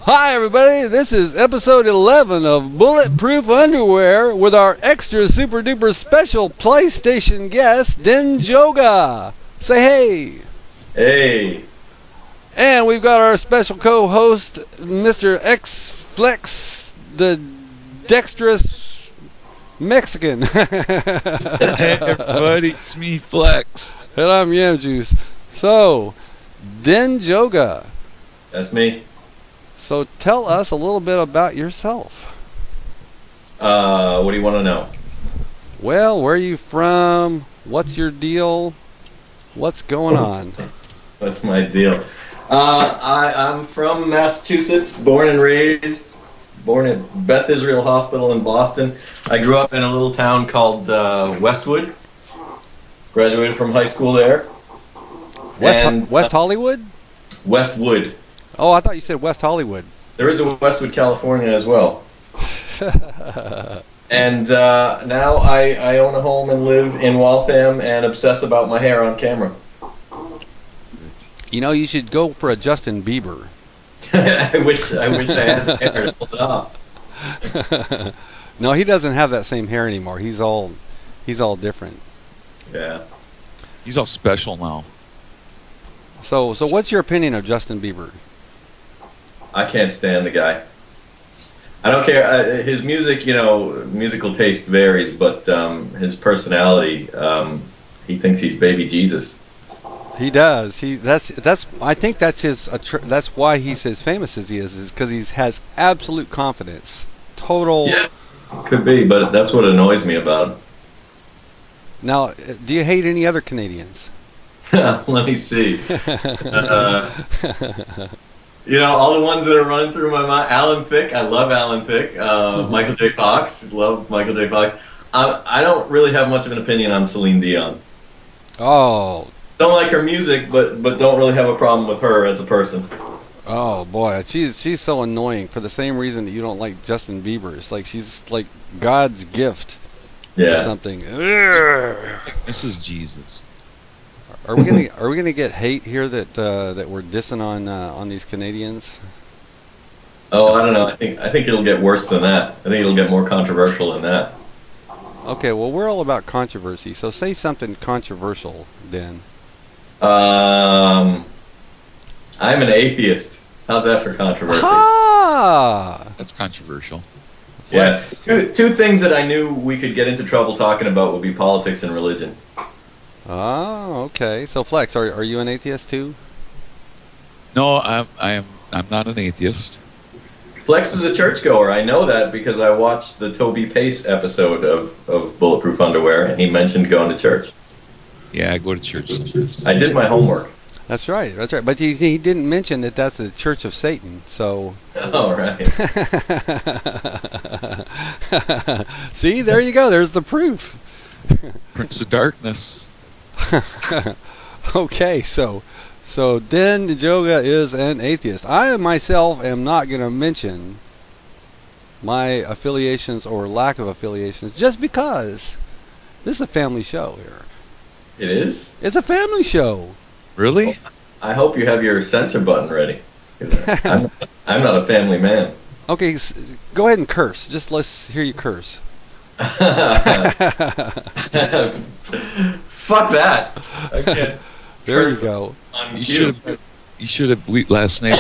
Hi everybody, this is episode 11 of Bulletproof Underwear with our extra super duper special PlayStation guest, Denjoga. Say hey. Hey. And we've got our special co-host, Mr. X Flex, the dexterous Mexican. Hey everybody, it's me, Flex. And I'm Yam Juice. So, Denjoga. That's me. So tell us a little bit about yourself. What do you want to know? Well, where are you from? What's your deal? What's going on? What's my deal? I'm from Massachusetts, born and raised, born at Beth Israel Hospital in Boston. I grew up in a little town called Westwood. Graduated from high school there. West Hollywood? Westwood. Oh, I thought you said West Hollywood. There is a Westwood, California as well. And now I own a home and live in Waltham and obsess about my hair on camera. You know, you should go for a Justin Bieber. I wish I had hair to pull it off. No, he doesn't have that same hair anymore. He's all different. Yeah. He's all special now. So what's your opinion of Justin Bieber? I can't stand the guy. I don't care. His music, musical taste varies, but his personality, he thinks he's baby Jesus. He does. I think that's his. That's why he's as famous as he is because he has absolute confidence. Total. Yeah, could be, but that's what annoys me about him. Now, do you hate any other Canadians? Let me see. All the ones that are running through my mind. Alan Thicke, I love Alan Thicke. Michael J. Fox, love Michael J. Fox. I don't really have much of an opinion on Celine Dion. Oh. Don't like her music, but don't really have a problem with her as a person. Oh boy, she's so annoying for the same reason that you don't like Justin Bieber. It's like she's like God's gift. Yeah. Or something. This is Jesus. Are we gonna get hate here that we're dissing on these Canadians? Oh, I don't know. I think it'll get worse than that. I think it'll get more controversial than that. Okay, well we're all about controversy, so say something controversial then. I'm an atheist. How's that for controversy? Ah! That's controversial. Yeah. Two things that I knew we could get into trouble talking about would be politics and religion. Oh, okay. So Flex, are you an atheist too? No, I'm not an atheist. Flex is a churchgoer. I know that because I watched the Toby Pace episode of Bulletproof Underwear, and he mentioned going to church. Yeah, I go to church sometimes. I did my homework. That's right. But he didn't mention that that's the Church of Satan. So. Oh, right. See, there you go. There's the proof. Prince of Darkness. Okay, so Denjoga is an atheist. I myself am not going to mention my affiliations or lack of affiliations just because this is a family show here. It is? It's a family show. Really? I hope you have your censor button ready. I'm not a family man. Okay, go ahead and curse. Just let's hear you curse. Fuck that. I can't. There you go. You should have. Last night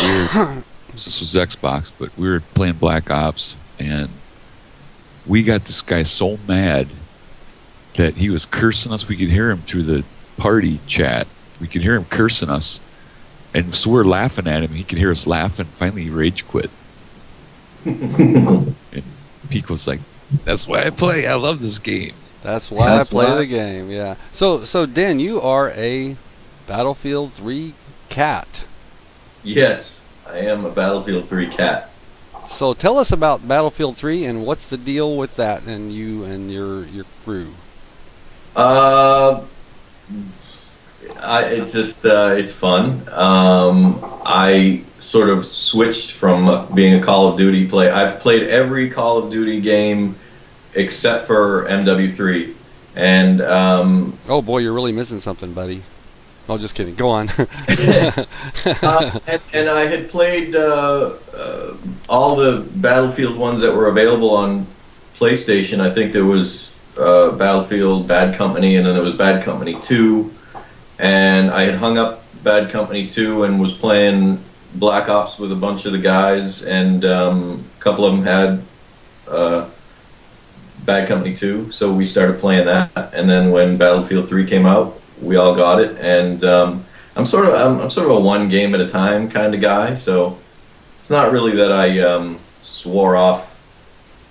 this was Xbox, but we were playing Black Ops, and we got this guy so mad that he was cursing us. We could hear him through the party chat. We could hear him cursing us, and so we're laughing at him. He could hear us laughing. Finally, he rage quit. And Peak was like, "That's why I play. I love this game. That's why I play the game." Yeah. So Dan, you are a Battlefield 3 cat. Yes, I am a Battlefield 3 cat. So tell us about Battlefield 3 and what's the deal with that and you and your crew. It's fun. I sort of switched from being a Call of Duty player. I've played every Call of Duty game except for MW3, and oh boy, you're really missing something, buddy. Oh, just kidding. Go on. And I had played all the Battlefield ones that were available on PlayStation. I think there was Battlefield Bad Company, and then there was Bad Company 2. And I had hung up Bad Company 2 and was playing Black Ops with a bunch of the guys, and a couple of them had Bad Company 2, so we started playing that. And then when Battlefield 3 came out, we all got it. And I'm sort of a one game at a time kind of guy, so it's not really that I swore off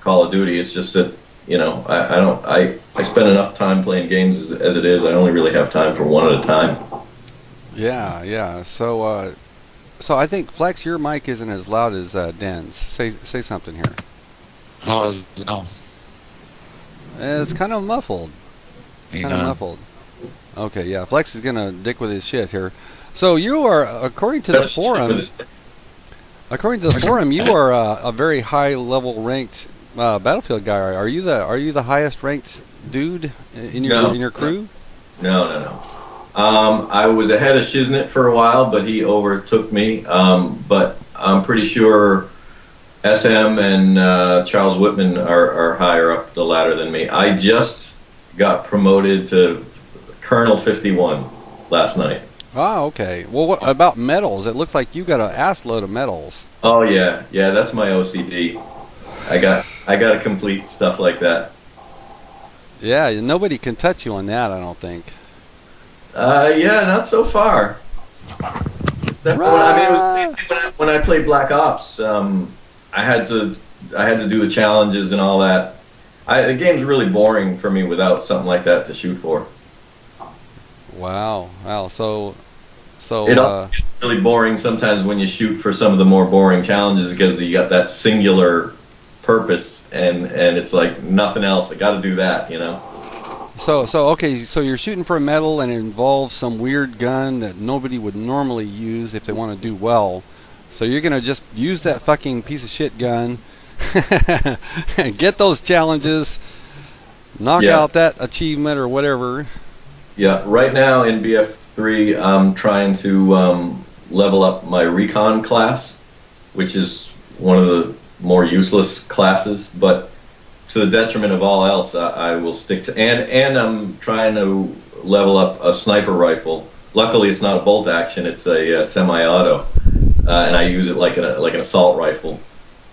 Call of Duty. It's just that, you know, I spend enough time playing games as it is. I only really have time for one at a time. Yeah, yeah. So I think Flex, your mic isn't as loud as Den's. Say something here. Oh, no. It's kind of muffled. Muffled. Okay, yeah. Flex is gonna dick with his shit here. So you are, according to the forum, you are a very high level ranked Battlefield guy. Are you the highest ranked dude in your crew? No. I was ahead of Shiznit for a while, but he overtook me. But I'm pretty sure SM and Charles Whitman are higher up the ladder than me. I just got promoted to Colonel 51 last night. Ah, okay. Well, what about medals? It looks like you got an ass load of medals. Oh yeah, that's my OCD. I got to complete stuff like that. Yeah, nobody can touch you on that, I don't think. Yeah, not so far. It's definitely, I mean, it was the same thing when I played Black Ops. I had to do the challenges and all that. The game's really boring for me without something like that to shoot for. Wow. So it's really boring sometimes when you shoot for some of the more boring challenges, because you got that singular purpose, and it's like nothing else. I got to do that, you know. So okay, so you're shooting for a medal, and it involves some weird gun that nobody would normally use if they want to do well. So you're gonna just use that fucking piece of shit gun and get those challenges, knock out that achievement or whatever. Yeah, right now in BF3, I'm trying to level up my recon class, which is one of the more useless classes, but to the detriment of all else, I will stick to, and I'm trying to level up a sniper rifle. Luckily, it's not a bolt action; it's a semi-auto, and I use it like an assault rifle.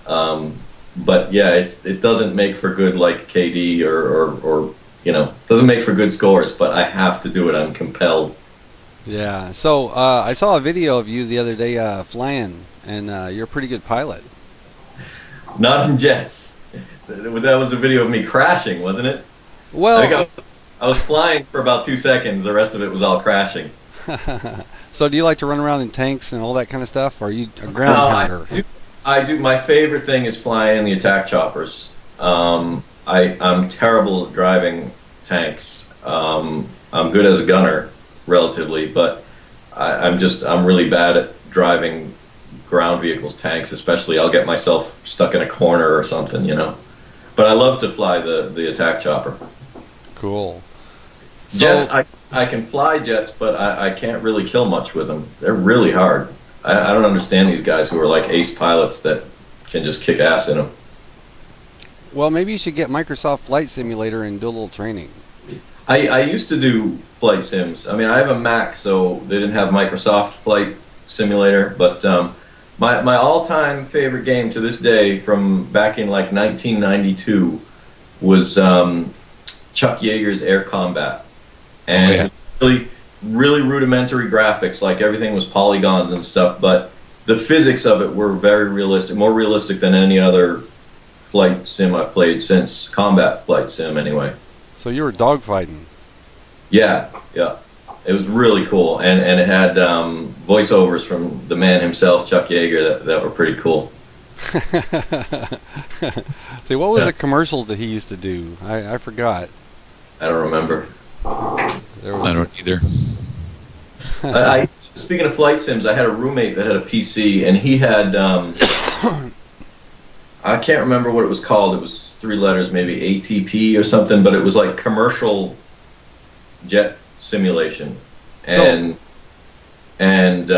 But yeah, it doesn't make for good like KD or you know, doesn't make for good scores. But I have to do it. I'm compelled. Yeah. So I saw a video of you the other day flying, and you're a pretty good pilot. Not in jets. That was a video of me crashing, wasn't it? Well, I think I was flying for about 2 seconds. The rest of it was all crashing. So do you like to run around in tanks and all that kind of stuff, or are you a ground pounder? I do. My favorite thing is flying the attack choppers. I'm terrible at driving tanks. I'm good as a gunner, relatively, but I'm really bad at driving ground vehicles, tanks especially. I'll get myself stuck in a corner or something, you know. But I love to fly the attack chopper. Cool. Jets, I can fly jets, but I can't really kill much with them. They're really hard. I don't understand these guys who are like ace pilots that can just kick ass in them. Well, maybe you should get Microsoft Flight Simulator and do a little training. I used to do flight sims. I mean, I have a Mac, so they didn't have Microsoft Flight Simulator, but my all-time favorite game to this day from back in like 1992 was Chuck Yeager's Air Combat. And really rudimentary graphics, like everything was polygons and stuff, but the physics of it were very realistic, more realistic than any other flight sim I've played since, combat flight sim anyway. So you were dogfighting? Yeah. It was really cool, and it had voiceovers from the man himself, Chuck Yeager, that were pretty cool. See, what was the commercials that he used to do? I forgot. I don't remember. I don't either. Speaking of flight sims, I had a roommate that had a PC, and he had I can't remember what it was called. It was 3 letters, maybe ATP or something, but it was like commercial jet simulation. And and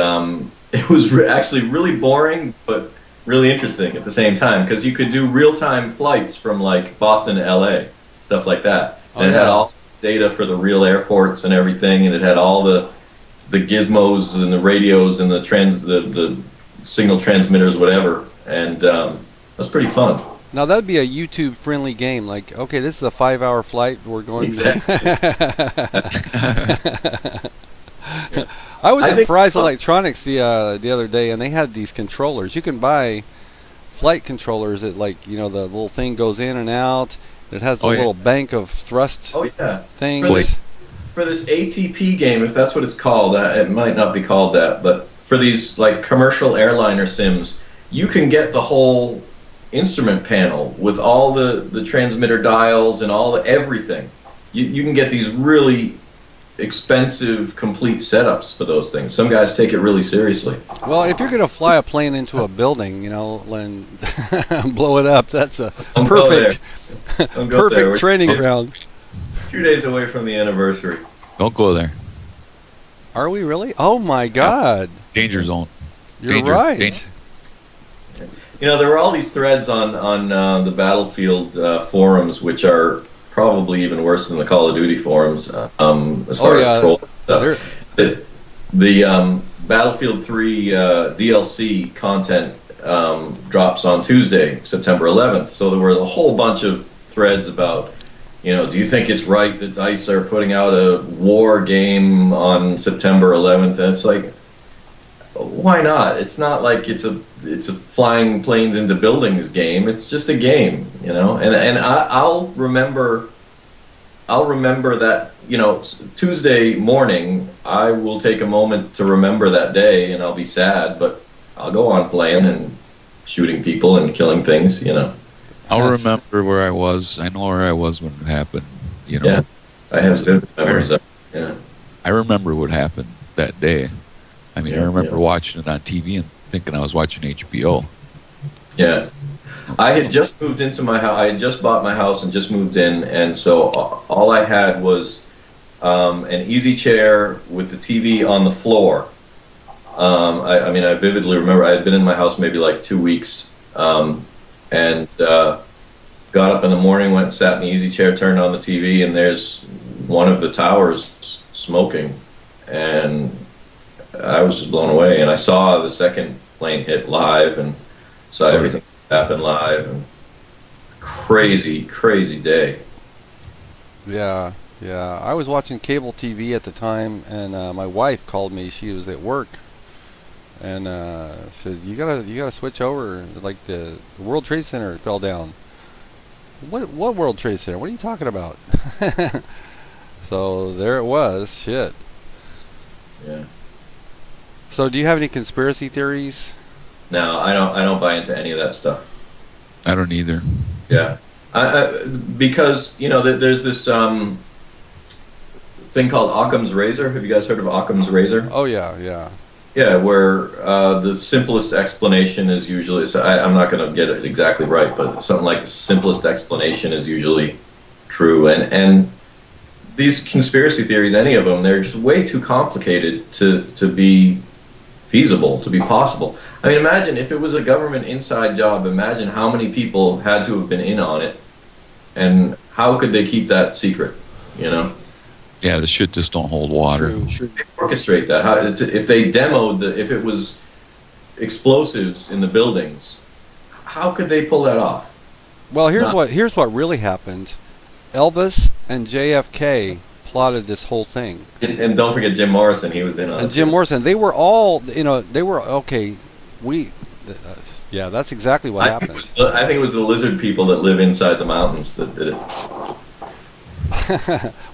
it was actually really boring, but really interesting at the same time, because you could do real-time flights from like Boston to LA, stuff like that. And it had all data for the real airports and everything, and it had all the gizmos and the radios and the signal transmitters, whatever, and it was pretty fun. Now that'd be a YouTube-friendly game. Like, okay, this is a 5-hour flight. We're going. Exactly. I was at Fry's Electronics the other day, and they had these controllers. You can buy flight controllers that, like, you know, the little thing goes in and out. It has the little bank of thrust things. For this ATP game, if that's what it's called, it might not be called that, but for these like commercial airliner sims, you can get the whole instrument panel with all the transmitter dials and all the everything. You can get these really expensive complete setups for those things. Some guys take it really seriously. Well, if you're going to fly a plane into a building, you know, and blow it up, that's a perfect training ground. 2 days away from the anniversary. Don't go there. Are we really? Oh my God! Danger zone. You're right. Danger. You know, there were all these threads on the Battlefield forums, which are probably even worse than the Call of Duty forums, as far as troll stuff. The Battlefield 3 DLC content drops on Tuesday, September 11th. So there were a whole bunch of threads about, you know, do you think it's right that DICE are putting out a war game on September 11th? And it's like, why not? It's not like it's a flying planes into buildings game. It's just a game, you know. And I'll remember that, you know, Tuesday morning. I will take a moment to remember that day, and I'll be sad, but I'll go on playing and shooting people and killing things, you know. I'll remember where I was. I know where I was when it happened. You know. Yeah, I have good memories. Yeah. I remember what happened that day. I mean, I remember watching it on TV and thinking I was watching HBO. Yeah. I had just moved into my house. I had just bought my house and just moved in, and so all I had was an easy chair with the TV on the floor. I mean, I vividly remember I had been in my house maybe like 2 weeks, and got up in the morning, went and sat in the easy chair, turned on the TV, and there's one of the towers smoking, and I was just blown away. And I saw the second plane hit live, and saw everything happen live, and crazy day. Yeah. I was watching cable TV at the time, and my wife called me. She was at work, and said, "You gotta switch over. Like the World Trade Center fell down." What World Trade Center? What are you talking about? So there it was. Shit. Yeah. So do you have any conspiracy theories? No, I don't buy into any of that stuff. I don't either. Yeah, because, you know, there's this thing called Occam's razor. Have you guys heard of Occam's razor? Oh yeah. Yeah, where the simplest explanation is usually, so I'm not going to get it exactly right, but something like the simplest explanation is usually true. And these conspiracy theories, any of them, they're just way too complicated to be feasible, to be possible. I mean, imagine if it was a government inside job, imagine how many people had to have been in on it, and how could they keep that secret, you know? Yeah, the shit just don't hold water. True. They orchestrate that. If they demoed, if it was explosives in the buildings, how could they pull that off? Well, here's what really happened. Elvis and JFK plotted this whole thing. And don't forget Jim Morrison, he was in on it. And Jim Morrison, they were all, you know, they were, okay, yeah, that's exactly what happened. I think it was the lizard people that live inside the mountains that did it.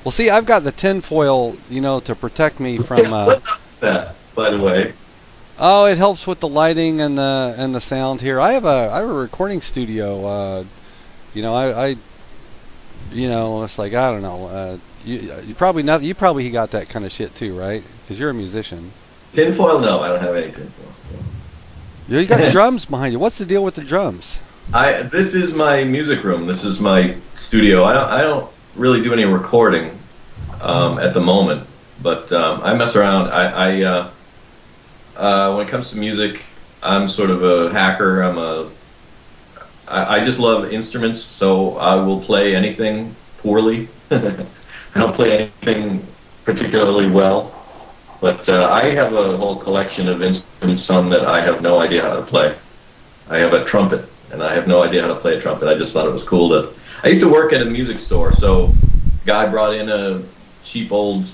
Well, see, I've got the tinfoil, you know, to protect me from... What's up with that, by the way? Oh, it helps with the lighting and the sound here. I have a recording studio. You know, I you know, it's like, I don't know. You probably got that kind of shit too, right? Because you're a musician. Tinfoil? No, I don't have any tinfoil. So. You got drums behind you. What's the deal with the drums? This is my music room. This is my studio. I don't really do any recording at the moment, but I mess around. when it comes to music, I'm sort of a hacker. I just love instruments, so I will play anything poorly. I don't play anything particularly well, but I have a whole collection of instruments, some that I have no idea how to play. I have a trumpet, and I have no idea how to play a trumpet. I just thought it was cool to... I used to work at a music store, so a guy brought in a cheap old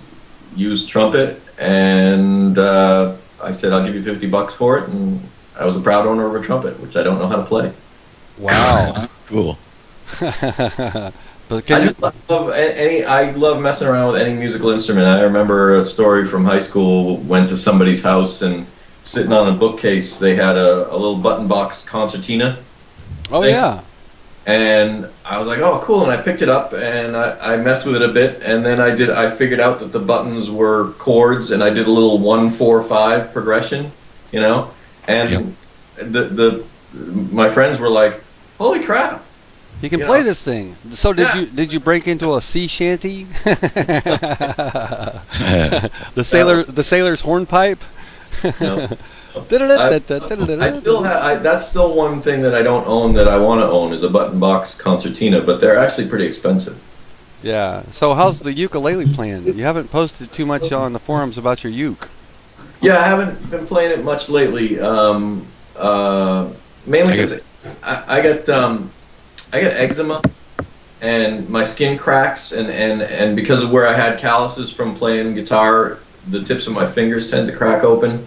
used trumpet, and I said, I'll give you $50 for it, and I was a proud owner of a trumpet, which I don't know how to play. Wow. Cool. But I love messing around with any musical instrument. I remember a story from high school. Went to somebody's house, and sitting on a bookcase, they had a little button box concertina. Oh thing. yeah. And I was like, oh, cool. And I picked it up and I messed with it a bit. And then I figured out that the buttons were chords, and I did a little 1-4-5 progression, you know. And my friends were like, holy crap. You can play this thing. So did you break into a sea shanty? the sailor's hornpipe? No. I still have. That's still one thing that I don't own that I want to own is a button box concertina, but they're actually pretty expensive. Yeah. So how's the ukulele playing? You haven't posted too much on the forums about your uke. Yeah, I haven't been playing it much lately. Mainly because I got eczema and my skin cracks, and because of where I had calluses from playing guitar, the tips of my fingers tend to crack open.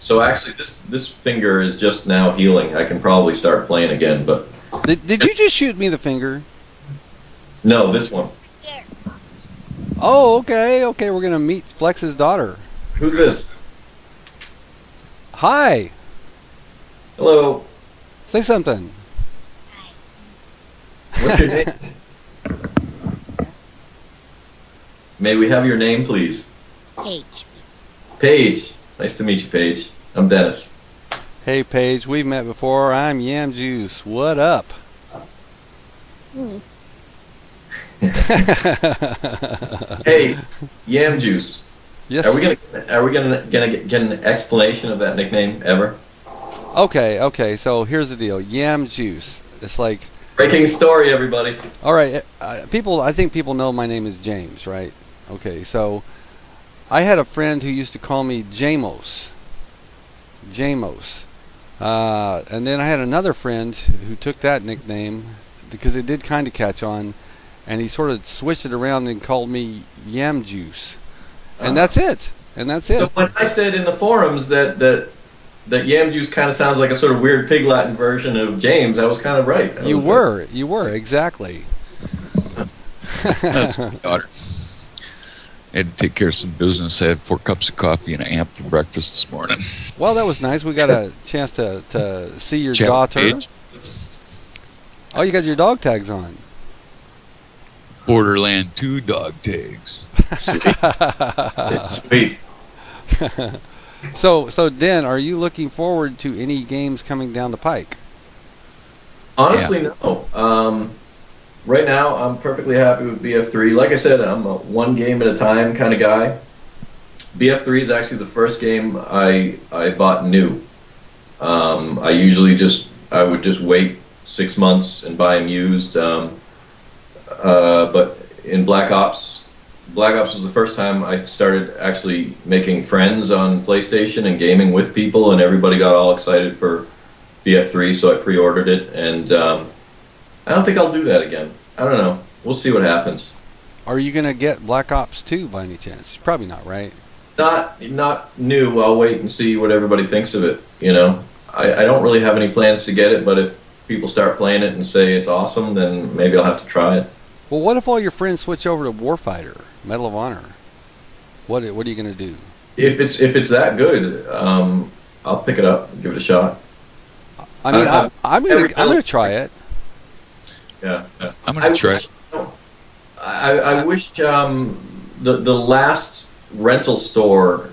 So actually, this finger is just now healing. I can probably start playing again. But did you just shoot me the finger? No, this one. Oh, okay. We're gonna meet Flex's daughter. Who's this? Hi. Hello. Say something. What's your name? May we have your name, please? Paige. Paige. Nice to meet you, Paige. I'm Dennis. Hey, Paige. We've met before. I'm Yam Juice. What up? Hey, Yam Juice. Yes. Are we gonna get an explanation of that nickname ever? Okay. So here's the deal. Yam Juice. It's like breaking story, everybody. All right, I think people know my name is James, right? Okay, so I had a friend who used to call me Jamos. And then I had another friend who took that nickname because it did kind of catch on, and he sort of switched it around and called me Yam Juice. And that's it. So when I said in the forums that Yam Juice kind of sounds like a sort of weird Pig Latin version of James, I was kind of right. You were, exactly. That's my daughter. I had to take care of some business. I had 4 cups of coffee and an amp for breakfast this morning. Well, that was nice. We got a chance to see your daughter. Page. Oh, you got your dog tags on. Borderland 2 dog tags. Sweet. It's sweet. So Den, are you looking forward to any games coming down the pike? Honestly, no. Right now, I'm perfectly happy with BF3. Like I said, I'm a one game at a time kind of guy. BF3 is actually the first game I bought new. I would just wait 6 months and buy them used. But in Black Ops was the first time I started actually making friends on PlayStation and gaming with people, and everybody got all excited for BF3, so I pre-ordered it, and I don't think I'll do that again. I don't know. We'll see what happens. Are you going to get Black Ops 2 by any chance? Probably not, right? Not new. I'll wait and see what everybody thinks of it, you know. I don't really have any plans to get it, but if people start playing it and say it's awesome, then maybe I'll have to try it. Well, what if all your friends switch over to Warfighter, Medal of Honor? What are you going to do? If it's that good, I'll pick it up and give it a shot. I mean, I'm going to try it. Yeah, I'm going to try it. I wish the last rental store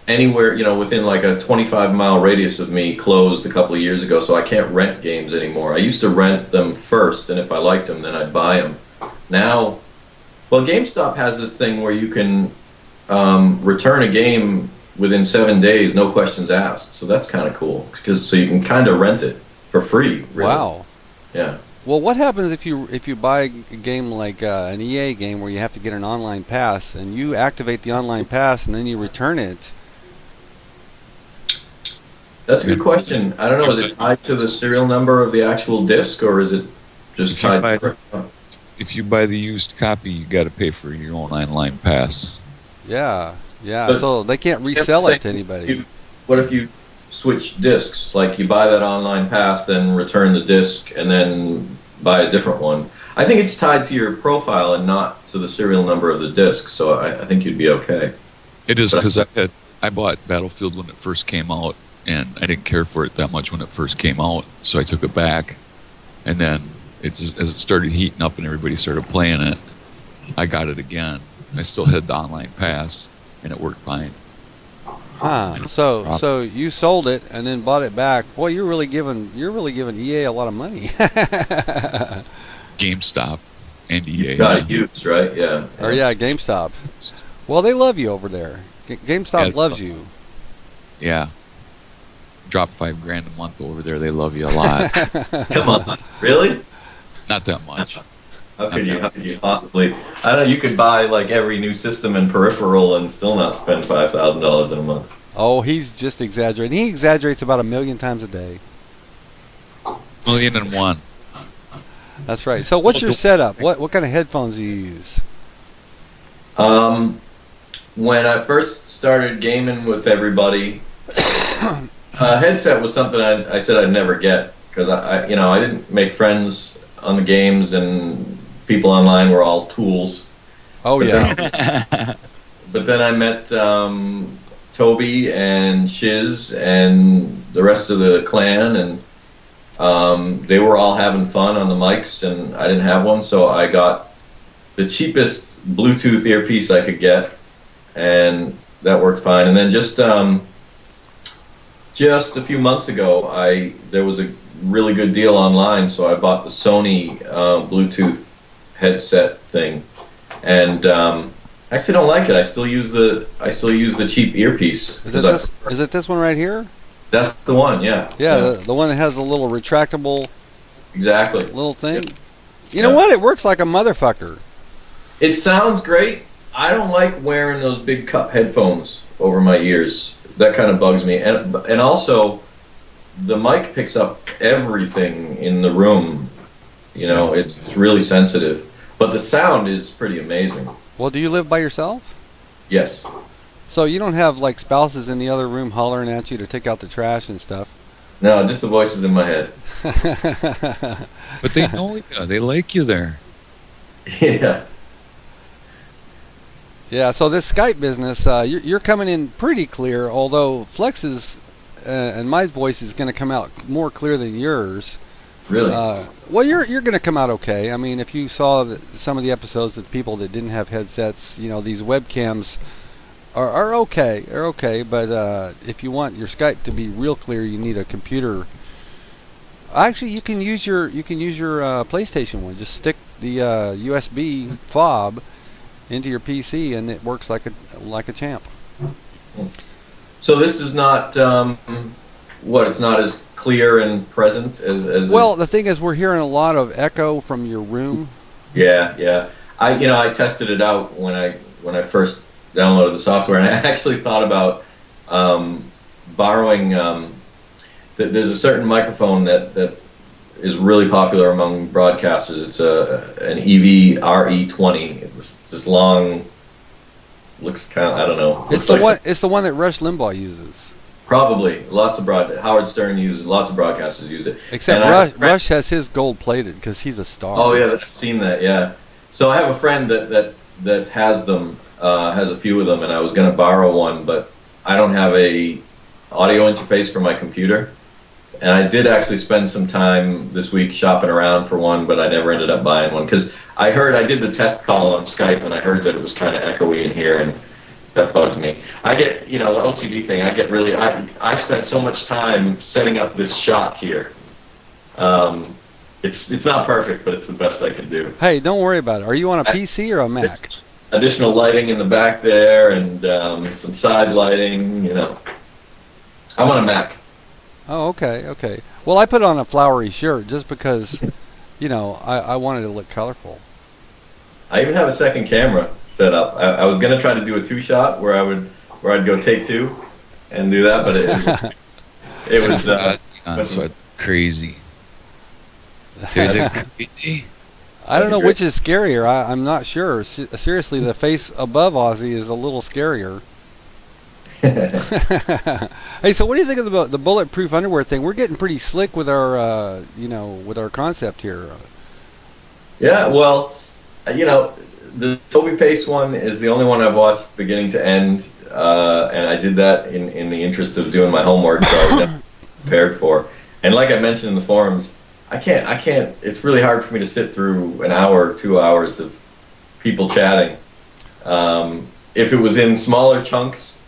anywhere, you know, within like a 25-mile radius of me closed a couple of years ago, so I can't rent games anymore. I used to rent them first, and if I liked them, then I'd buy them. Now, well, GameStop has this thing where you can return a game within 7 days, no questions asked. So that's kind of cool, because so you can kind of rent it for free. Really. Wow. Yeah. Well, what happens if you buy a game like an EA game where you have to get an online pass and you activate the online pass and then you return it? That's a good question. I don't know. Is it tied to the serial number of the actual disc, or is it just tied to if you buy the used copy, you got to pay for your own online pass. Yeah, yeah. But so they can't resell it to anybody. What if you switch discs? Like you buy that online pass, then return the disc, and then buy a different one. I think it's tied to your profile and not to the serial number of the disc. So I think you'd be okay. It is, because I bought Battlefield when it first came out, and I didn't care for it that much when it first came out, so I took it back, and then as it started heating up and everybody started playing it, I got it again. I still had the online pass, and it worked fine. Huh. So you sold it and then bought it back. Boy, you're really giving EA a lot of money. GameStop and EA. Got it used, right? Yeah. Or yeah, GameStop. Well, they love you over there. GameStop loves you. Yeah. Drop $5,000 a month over there. They love you a lot. Come on, really? Not that much. How could you possibly? I don't know. You could buy like every new system and peripheral and still not spend $5,000 in a month. Oh, he's just exaggerating. He exaggerates about 1 million times a day. 1,000,001. That's right. So, what's your setup? What kind of headphones do you use? When I first started gaming with everybody, a headset was something I said I'd never get, because I didn't make friends on the games, and people online were all tools. Oh, yeah. But then I met Toby and Shiz and the rest of the clan, and they were all having fun on the mics, and I didn't have one, so I got the cheapest Bluetooth earpiece I could get, and that worked fine. And then just a few months ago, there was a really good deal online, so I bought the Sony Bluetooth headset thing, and I actually don't like it. I still use the cheap earpiece. Is it this one right here? That's the one, yeah. Yeah, the one that has the little retractable exactly little thing. Yep. You know what? It works like a motherfucker. It sounds great. I don't like wearing those big cup headphones over my ears. That kind of bugs me. And also, the mic picks up everything in the room. You know, it's really sensitive. But the sound is pretty amazing. Well, do you live by yourself? Yes. So you don't have like spouses in the other room hollering at you to take out the trash and stuff? No, just the voices in my head. But they know you. They like you there. Yeah. Yeah, so this Skype business, you're coming in pretty clear, although Flex's and my voice is going to come out more clear than yours. Really? Well, you're going to come out okay. I mean, if you saw some of the episodes of people that didn't have headsets, these webcams are okay. They're okay, but if you want your Skype to be real clear, you need a computer. Actually, you can use your PlayStation one. Just stick the USB fob into your PC, and it works like a champ. So this is not it's not as clear and present as well, the thing is, we're hearing a lot of echo from your room. Yeah. I tested it out when I first downloaded the software, and I actually thought about borrowing. There's a certain microphone that is really popular among broadcasters. It's an EV RE20. It's this long, looks kind of, I don't know. It's the one that Rush Limbaugh uses. Probably Howard Stern uses. Lots of broadcasters use it. Except Rush has his gold plated because he's a star. Oh yeah, I've seen that. Yeah. So I have a friend that has them, has a few of them, and I was going to borrow one, but I don't have a audio interface for my computer. And I did actually spend some time this week shopping around for one, but I never ended up buying one, because I did the test call on Skype, and I heard that it was kind of echoey in here, and that bugged me. I get, the OCD thing, I spent so much time setting up this shot here. It's not perfect, but it's the best I can do. Hey, don't worry about it. Are you on a PC or a Mac? additional lighting in the back there, and some side lighting. You know, I'm on a Mac. Oh, okay, okay. Well, I put on a flowery shirt just because, you know, I wanted to look colorful. I even have a second camera set up. I was gonna try to do a 2-shot where I'd go take 2 and do that, but it was that's crazy. Dude, they're crazy. I don't know which is scarier. I'm not sure. Seriously, the face above Ozzy is a little scarier. Hey, so what do you think about the bulletproof underwear thing? We're getting pretty slick with our, you know, with our concept here. Yeah, well, you know, the Toby Pace one is the only one I've watched beginning to end, and I did that in the interest of doing my homework, so I was prepared for. And like I mentioned in the forums, I can't. It's really hard for me to sit through an hour, 2 hours of people chatting. If it was in smaller chunks,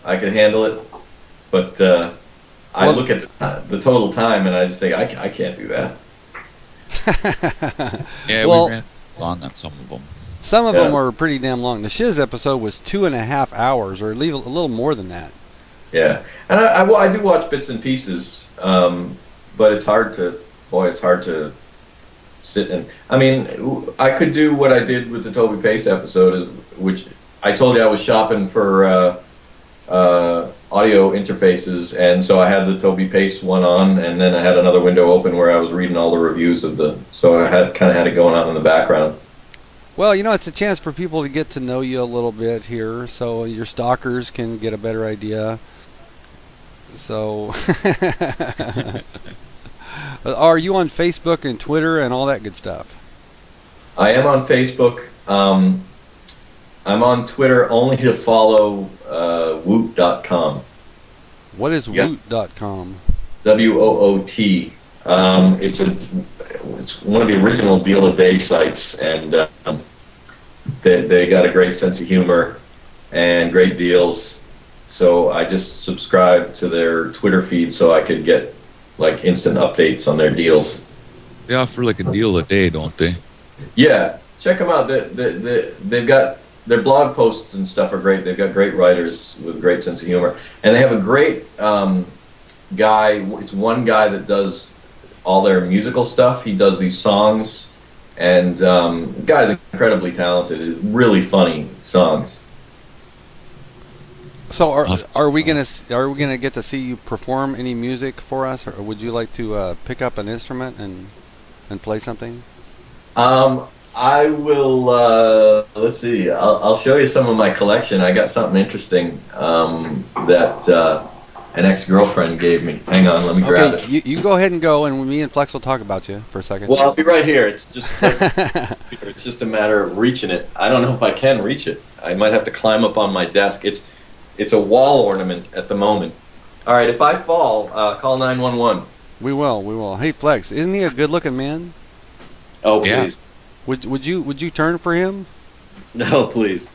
I could handle it, but I look at the total time and I just think I can't do that. Yeah, well, we ran long on some of them. Some of them were pretty damn long. The Shiz episode was 2.5 hours, or a little more than that. Yeah, and I do watch bits and pieces, but it's hard to sit and. I mean, I could do what I did with the Toby Pace episode, which I told you I was shopping for audio interfaces, and so I had the Toby Pace one on, and then I had another window open where I was reading all the reviews of so I kind of had it going on in the background. Well, you know, it's a chance for people to get to know you a little bit here, so your stalkers can get a better idea. So, are you on Facebook and Twitter and all that good stuff? I am on Facebook. I'm on Twitter only to follow woot.com. What is woot.com? WOOT. It's one of the original deal a day sites, and they got a great sense of humor and great deals. So I just subscribed to their Twitter feed so I could get like instant updates on their deals. They offer like a deal a day, don't they? Yeah, check them out. They've got their blog posts and stuff are great. They've got great writers with great sense of humor, and they have a great guy. It's one guy that does all their musical stuff. He does these songs, and the guy's incredibly talented. Really funny songs. So are we gonna get to see you perform any music for us, or would you like to pick up an instrument and play something? I will. Let's see. I'll show you some of my collection. I got something interesting that an ex-girlfriend gave me. Hang on, let me grab it. You go ahead and go, and me and Flex will talk about you for a second. Well, I'll be right here. It's just a matter of reaching it. I don't know if I can reach it. I might have to climb up on my desk. It's a wall ornament at the moment. All right, if I fall, call 911. We will. Hey, Flex, isn't he a good-looking man? Oh, please. Yeah. Would you turn for him? No, please.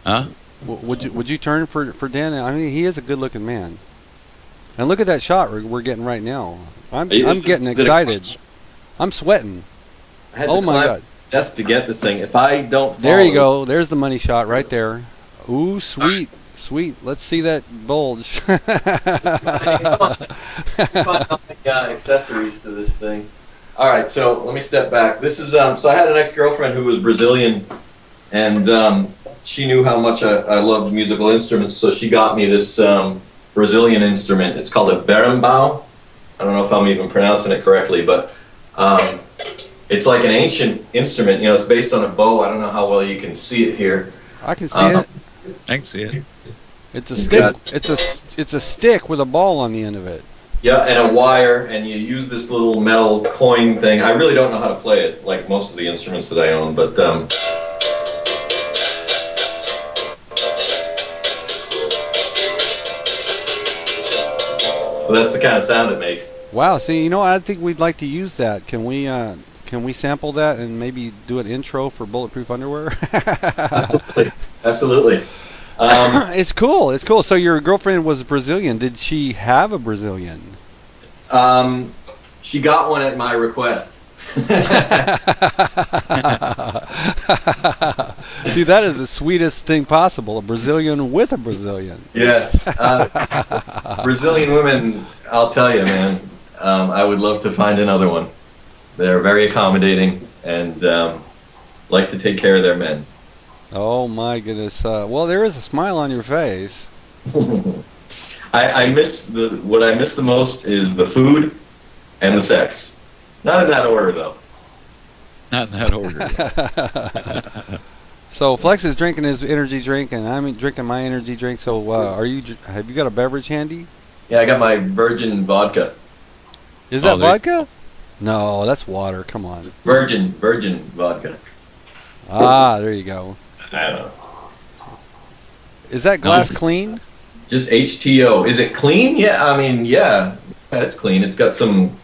Huh? Would you turn for Dan? I mean, he is a good-looking man. And look at that shot we're getting right now. I'm getting excited. I'm sweating. I had to climb just to get this thing. If I don't fall, there you go. There's the money shot right there. Ooh, sweet. Let's see that bulge. Find accessories to this thing. All right, so let me step back. This is so I had an ex-girlfriend who was Brazilian, and she knew how much I loved musical instruments, so she got me this Brazilian instrument. It's called a berimbau. I don't know if I'm even pronouncing it correctly, but it's like an ancient instrument. You know, it's based on a bow. I don't know how well you can see it here. I can see it. I can see it. It's a stick. It's a stick with a ball on the end of it. Yeah, and a wire, and you use this little metal coin thing. I really don't know how to play it, like most of the instruments that I own, but so that's the kind of sound it makes. Wow. See, you know, I think we'd like to use that. Can we sample that and maybe do an intro for Bulletproof Underwear? Absolutely. It's cool. So your girlfriend was Brazilian. Did she have a Brazilian? She got one at my request. See, that is the sweetest thing possible. A Brazilian with a Brazilian. Yes. Brazilian women, I'll tell you, man, I would love to find another one. They're very accommodating and like to take care of their men. Oh my goodness. Well, there is a smile on your face. I miss what I miss the most is the food and the sex. Not in that order, though. Not in that order. So Flex is drinking his energy drink, and I'm drinking my energy drink. So have you got a beverage handy? Yeah, I got my virgin vodka. Is that vodka? No, that's water. Come on. Virgin vodka. Ah, there you go. I don't know. Is that glass clean? Just H2O. Is it clean? Yeah, I mean, yeah, it's clean. It's got some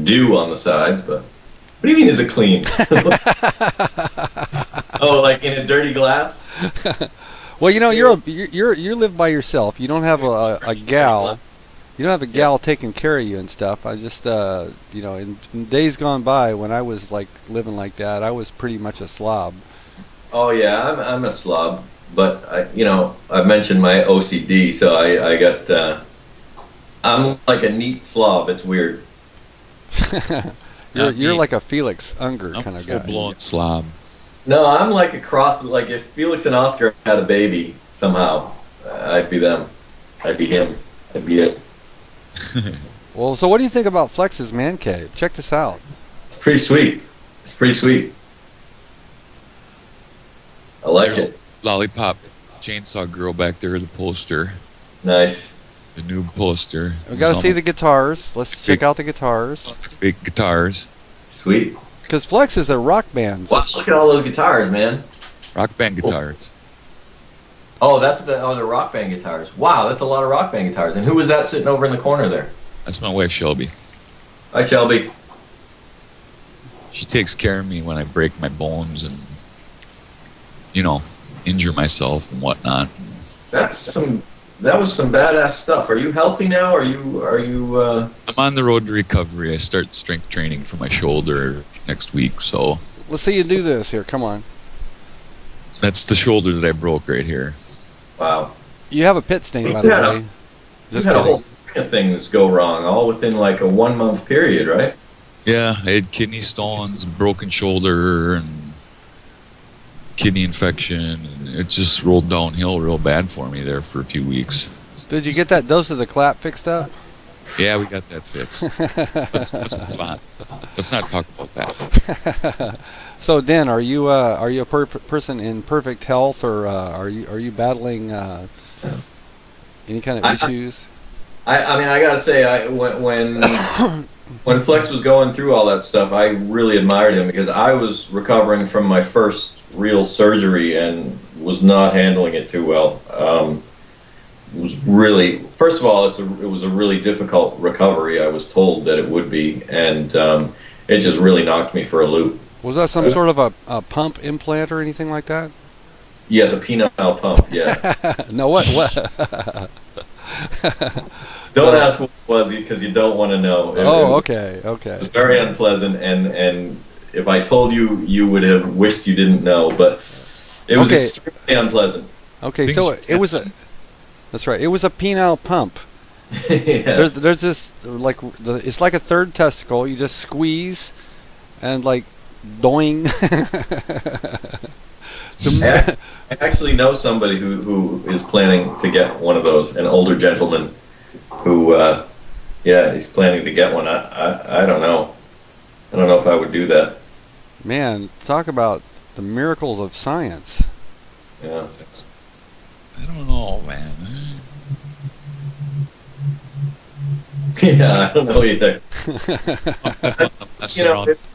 dew on the sides, but what do you mean? Is it clean? Oh, like in a dirty glass? Well, you know, you live by yourself. You don't have a gal. You don't have a gal taking care of you and stuff. I just, you know, in days gone by when I was like living like that, I was pretty much a slob. Oh yeah, I'm a slob, but I've mentioned my OCD, so I got I'm like a neat slob. It's weird. You're like a Felix Unger kind of guy. Full-blown slob. No, I'm like a cross. Like if Felix and Oscar had a baby somehow, I'd be them. I'd be him. I'd be it. Well, so what do you think about Flex's man cave? Check this out. It's pretty sweet. It's pretty sweet. I like it. Lollipop Chainsaw Girl back there, the poster. Nice. The new poster. We got to see the guitars. Let's check out the guitars. Big guitars. Sweet. Because Flex is a rock band. Wow, look at all those guitars, man. Rock band guitars. Oh, that's the rock band guitars. Wow, that's a lot of rock band guitars. And who was that sitting over in the corner there? That's my wife, Shelby. Hi, Shelby. She takes care of me when I break my bones and, you know, injure myself and whatnot. That was some badass stuff. Are you healthy now? Are you? I'm on the road to recovery. I start strength training for my shoulder next week, so. Let's see you do this here. Come on. That's the shoulder that I broke right here. Wow. You have a pit stain, by the way. Just had a whole string of things go wrong, all within like a 1 month period, right? Yeah, I had kidney stones, broken shoulder, and kidney infection, and it just rolled downhill real bad for me there for a few weeks. Did you get that dose of the clap fixed up? Yeah, we got that fixed. Let's move on. Let's not talk about that. So, Dan, are you a person in perfect health, or are you battling any kind of issues? I mean, I gotta say, when Flex was going through all that stuff, I really admired him because I was recovering from my first real surgery and was not handling it too well. It was really, first of all, it was a really difficult recovery. I was told that it would be, and it just really knocked me for a loop. Was that some sort of a pump implant or anything like that? Yes, a penile pump. Yeah. No, what? Don't ask what it was because you don't want to know. Okay. It was very unpleasant, and if I told you, you would have wished you didn't know. But it was extremely unpleasant. Okay, so it was a. That's right. It was a penile pump. Yes. There's this it's like a third testicle. You just squeeze, and like doing. I actually know somebody who is planning to get one of those. An older gentleman who, he's planning to get one. I don't know. I don't know if I would do that. Man, talk about the miracles of science. Yeah. I don't know, man. Yeah, I don't know either.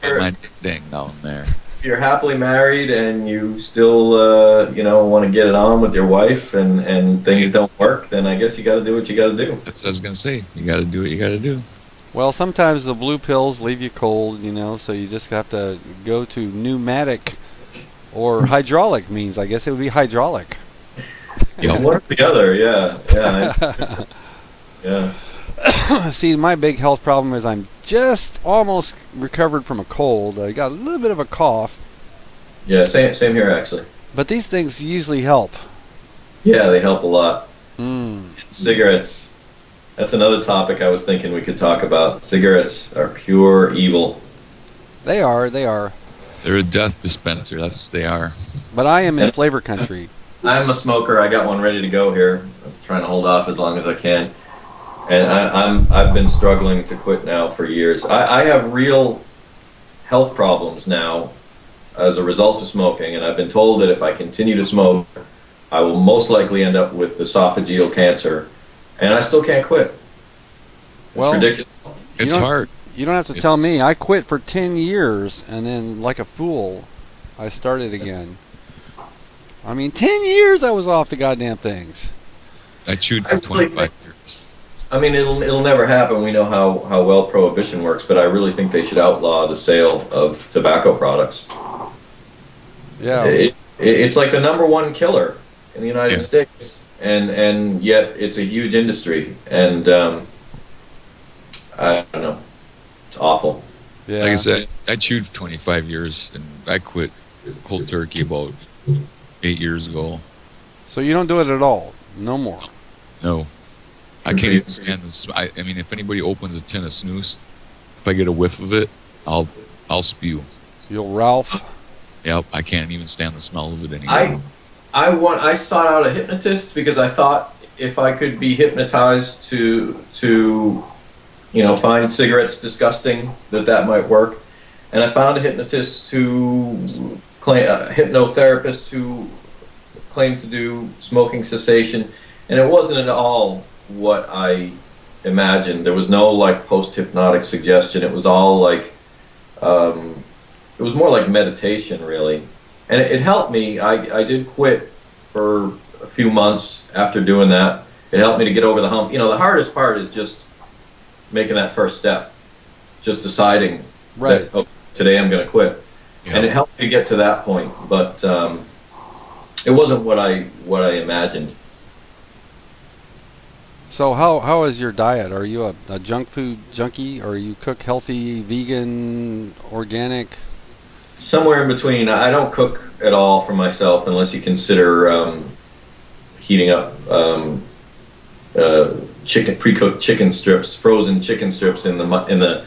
My ding down there. If you're happily married and you still, want to get it on with your wife and things don't work, then I guess you got to do what you got to do. That's what I was going to say. You got to do what you got to do. Well, sometimes the blue pills leave you cold, so you just have to go to pneumatic or hydraulic means. I guess it would be hydraulic. It's one or the other, yeah. Yeah. See, my big health problem is I'm just almost recovered from a cold. I got a little bit of a cough, Yeah, same here actually. But these things usually help. Yeah, they help a lot. Mm. Cigarettes. That's another topic I was thinking we could talk about. Cigarettes are pure evil. They are. They are. They're a death dispenser. That's what they are. But I am in flavor country. I'm a smoker. I got one ready to go here. I'm trying to hold off as long as I can. And I've been struggling to quit now for years. I have real health problems now as a result of smoking, and I've been told that if I continue to smoke, I will most likely end up with esophageal cancer, and I still can't quit. It's Well, ridiculous. It's hard. You don't have to tell me. I quit for 10 years, and then, like a fool, I started again. I mean, 10 years I was off the goddamn things. I chewed for 25 years. I mean, it'll never happen. We know how well prohibition works, but I really think they should outlaw the sale of tobacco products. Yeah. It's like the #1 killer in the United States, and yet it's a huge industry, and I don't know, it's awful. Yeah. Like I said, I chewed for 25 years, and I quit cold turkey about 8 years ago. So you don't do it at all? No more? No. I can't even stand this. I mean, if anybody opens a tin of snus, if I get a whiff of it, I'll spew. You'll Ralph? Yep, I can't even stand the smell of it anymore. I sought out a hypnotist because I thought if I could be hypnotized to find cigarettes disgusting, that might work. And I found a hypnotist who a hypnotherapist who claimed to do smoking cessation, and it wasn't at all what I imagined. There was no like post-hypnotic suggestion. It was all like it was more like meditation, really, and it helped me. I did quit for a few months after doing that. It helped me to get over the hump. The hardest part is just making that first step, just deciding that, oh, today I'm going to quit. And it helped me get to that point, but it wasn't what I imagined. So how is your diet? Are you a junk food junkie, or you cook healthy, vegan, organic? Somewhere in between. I don't cook at all for myself unless you consider heating up pre-cooked chicken strips, frozen chicken strips in the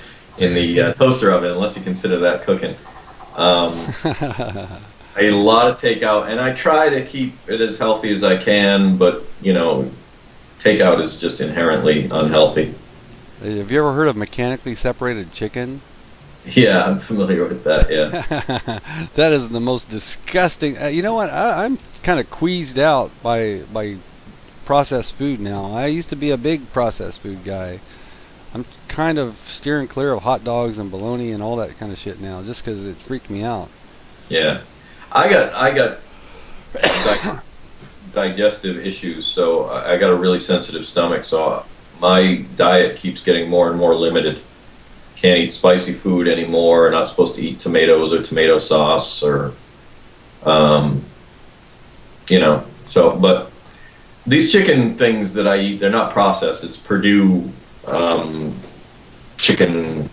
toaster oven. Unless you consider that cooking. I eat a lot of takeout, and I try to keep it as healthy as I can, but takeout is just inherently unhealthy. Have you ever heard of mechanically separated chicken? Yeah, I'm familiar with that, yeah. That is the most disgusting. You know what? I'm kind of queased out by processed food now. I used to be a big processed food guy. I'm kind of steering clear of hot dogs and bologna and all that kind of shit now, just because it freaked me out. Yeah, I got digestive issues, so I got a really sensitive stomach, so my diet keeps getting more and more limited. Can't eat spicy food anymore. Not supposed to eat tomatoes or tomato sauce or, So, but these chicken things that I eat, they're not processed. It's Purdue chicken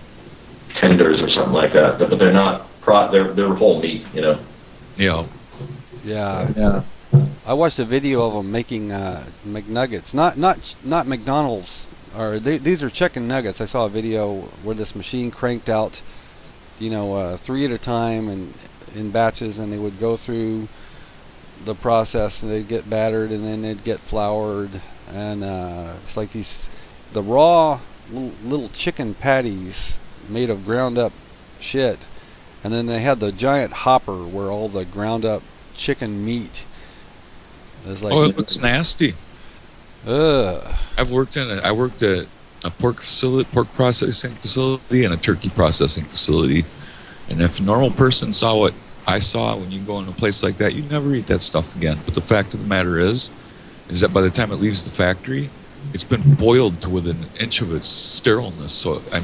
tenders or something like that, but they're not. They're whole meat, Yeah. Yeah. I watched a video of them making McNuggets. Not McDonald's. Or these are chicken nuggets. I saw a video where this machine cranked out, 3 at a time and in batches, and they would go through the process, and they'd get battered, and then they'd get floured, and it's like the raw little chicken patties made of ground up shit, and then they had the giant hopper where all the ground up chicken meat is like. Oh, it looks nasty. Ugh. I worked at a pork processing facility and a turkey processing facility, and if a normal person saw what I saw when you go in a place like that, you'd never eat that stuff again. But the fact of the matter is that by the time it leaves the factory, it's been boiled to within an inch of its sterileness. So I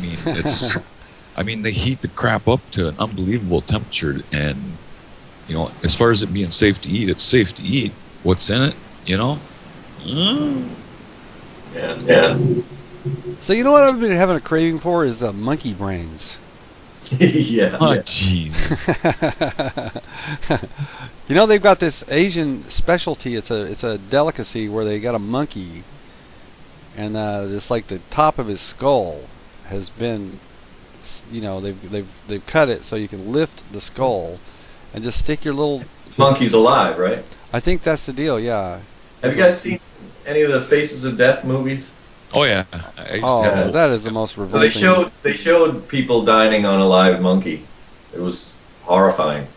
mean, they heat the crap up to an unbelievable temperature, and as far as it being safe to eat, it's safe to eat. What's in it, Yeah. So you know what I've been having a craving for is monkey brains. Yeah. Oh, Yeah. Jesus. You know, they've got this Asian specialty. It's a delicacy where they got a monkey, and it's like the top of his skull has been, you know, they've cut it so you can lift the skull and just stick your little. Monkey's alive, right? I think that's the deal. Yeah. Have you guys seen any of the Faces of Death movies? Oh, yeah. I used Oh, to have that is the most So revolting. they showed people dining on a live monkey. It was horrifying.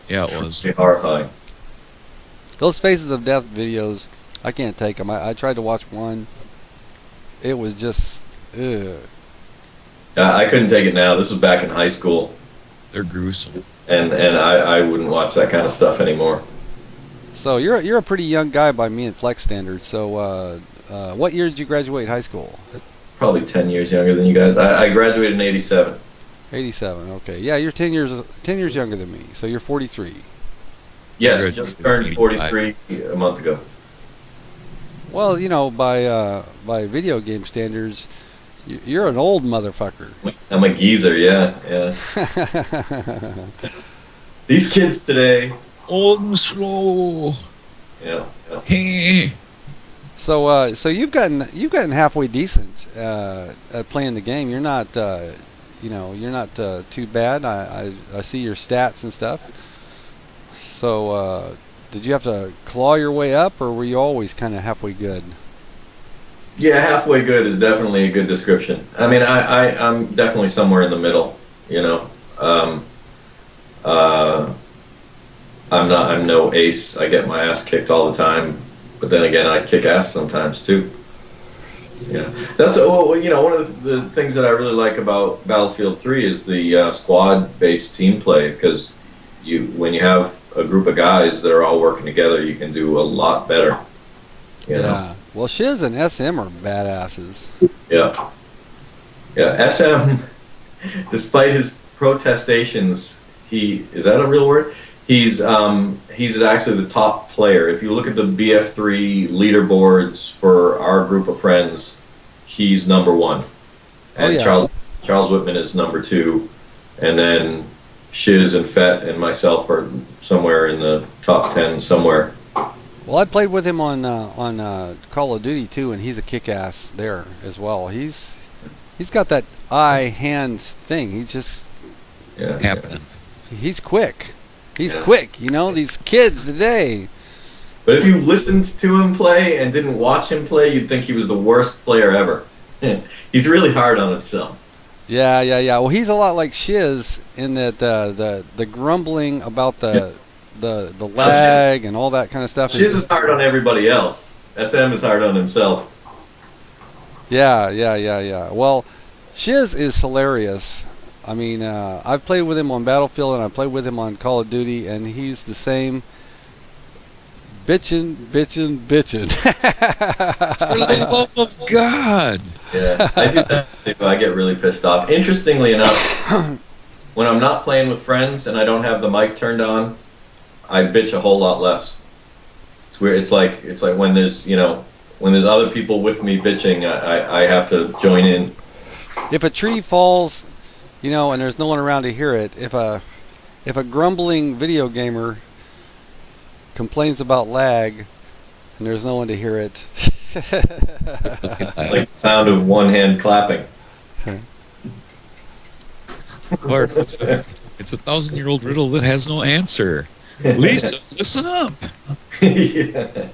Yeah, it was. Horrifying. Those Faces of Death videos, I can't take them. I tried to watch one. It was just, ugh. I couldn't take it now. This was back in high school, They're gruesome. and I wouldn't watch that kind of stuff anymore. So you're a pretty young guy by me and Flex standards. So what year did you graduate high school? Probably 10 years younger than you guys. I graduated in '87. 87. Okay. Yeah, you're 10 years younger than me. So you're 43. Yes, Graduated just turned in 43 a month ago. Well, you know, by video game standards, you're an old motherfucker. I'm a geezer, yeah. These kids today, Old and slow. yeah. Hey. So you've gotten halfway decent at playing the game. You're not you're not too bad. I see your stats and stuff. So did you have to claw your way up, or were you always kind of halfway good? Yeah, halfway good is definitely a good description. I mean, I'm definitely somewhere in the middle, you know. I'm no ace. I get my ass kicked all the time, but then again, I kick ass sometimes too. Yeah, that's one of the things that I really like about Battlefield 3 is the squad-based team play, because when you have a group of guys that are all working together, you can do a lot better. You know? Well, Shiz and SM are badasses. Yeah. Yeah. SM, despite his protestations, is that a real word? He's actually the top player. If you look at the BF3 leaderboards for our group of friends, he's number one. And Charles Whitman is number two. And then Shiz and Fett and myself are somewhere in the top 10 somewhere. Well, I played with him on Call of Duty too, and he's a kick-ass there as well. He's got that eye-hand thing. He's just Happening. he's quick. He's quick. You know, these kids today. But if you listened to him play and didn't watch him play, you'd think he was the worst player ever. He's really hard on himself. Yeah. Well, he's a lot like Shiz in that the grumbling about the lag and all that kind of stuff. Shiz is hard on everybody else. SM is hard on himself. Yeah. Well, Shiz is hilarious. I mean, I've played with him on Battlefield and I played with him on Call of Duty, and he's the same. Bitchin'. For the love of God. Yeah, I do that too. I get really pissed off. Interestingly enough, when I'm not playing with friends and I don't have the mic turned on, I bitch a whole lot less. It's weird. It's like when there's other people with me bitching, I have to join in. If a tree falls, and there's no one around to hear it, if a grumbling video gamer complains about lag and there's no one to hear it, like the sound of one hand clapping. Bart, it's a 1,000-year-old riddle that has no answer. Lisa, listen up. Yeah.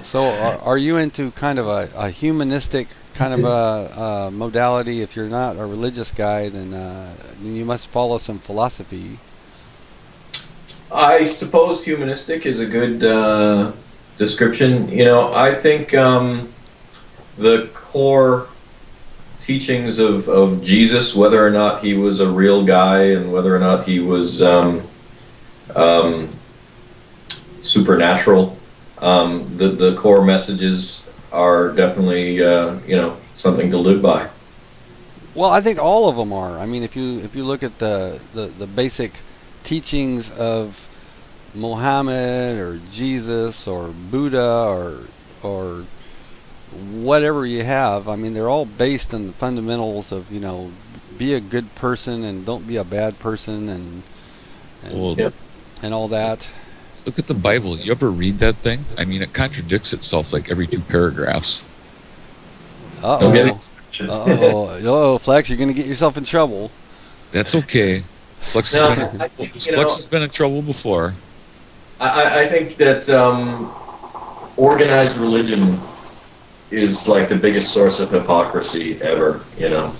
So are you into kind of a humanistic kind of a modality? If you're not a religious guy, then you must follow some philosophy. I suppose humanistic is a good description. I think the core teachings of Jesus, whether or not he was a real guy and whether or not he was supernatural, the core messages are definitely something to live by. Well, I think all of them are. I mean, if you look at the basic teachings of Muhammad or Jesus or Buddha or whatever you have, I mean, they're all based on the fundamentals of be a good person and don't be a bad person and Well, Yep. and all that. look at the Bible. You ever read that thing? I mean, it contradicts itself like every 2 paragraphs. Don't get Uh-oh. Uh-oh, Flex, you're going to get yourself in trouble. That's okay. Flex, No, has, been, I think, Flex has been in trouble before. I think that organized religion is like the biggest source of hypocrisy ever, you know.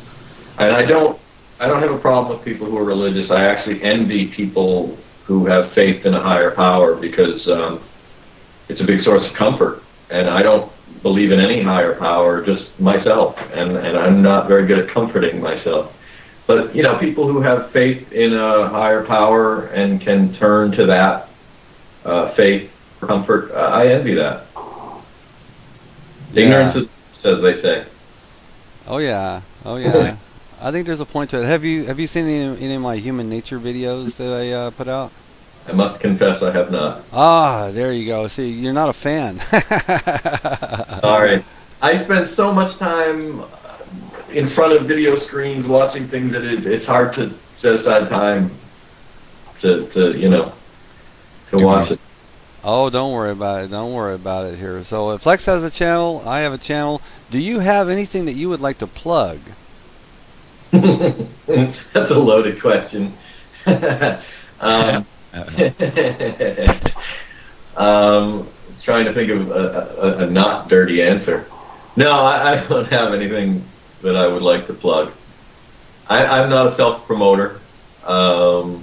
And I don't have a problem with people who are religious. I actually envy people who have faith in a higher power because it's a big source of comfort. And I don't believe in any higher power, just myself. And I'm not very good at comforting myself. But, you know, people who have faith in a higher power and can turn to that faith for comfort, I envy that. Ignorance is, as they say. Oh yeah. Oh yeah. I think there's a point to it. Have you seen any of my human nature videos that I put out? I must confess I have not. Ah, there you go. See, you're not a fan. Sorry. I spend so much time in front of video screens watching things that it's hard to set aside time to you know, to watch it. Oh, don't worry about it. Don't worry about it here. So if Flex has a channel, I have a channel. Do you have anything that you would like to plug? That's a loaded question. Trying to think of a not dirty answer. No, I don't have anything that I would like to plug. I'm not a self-promoter. I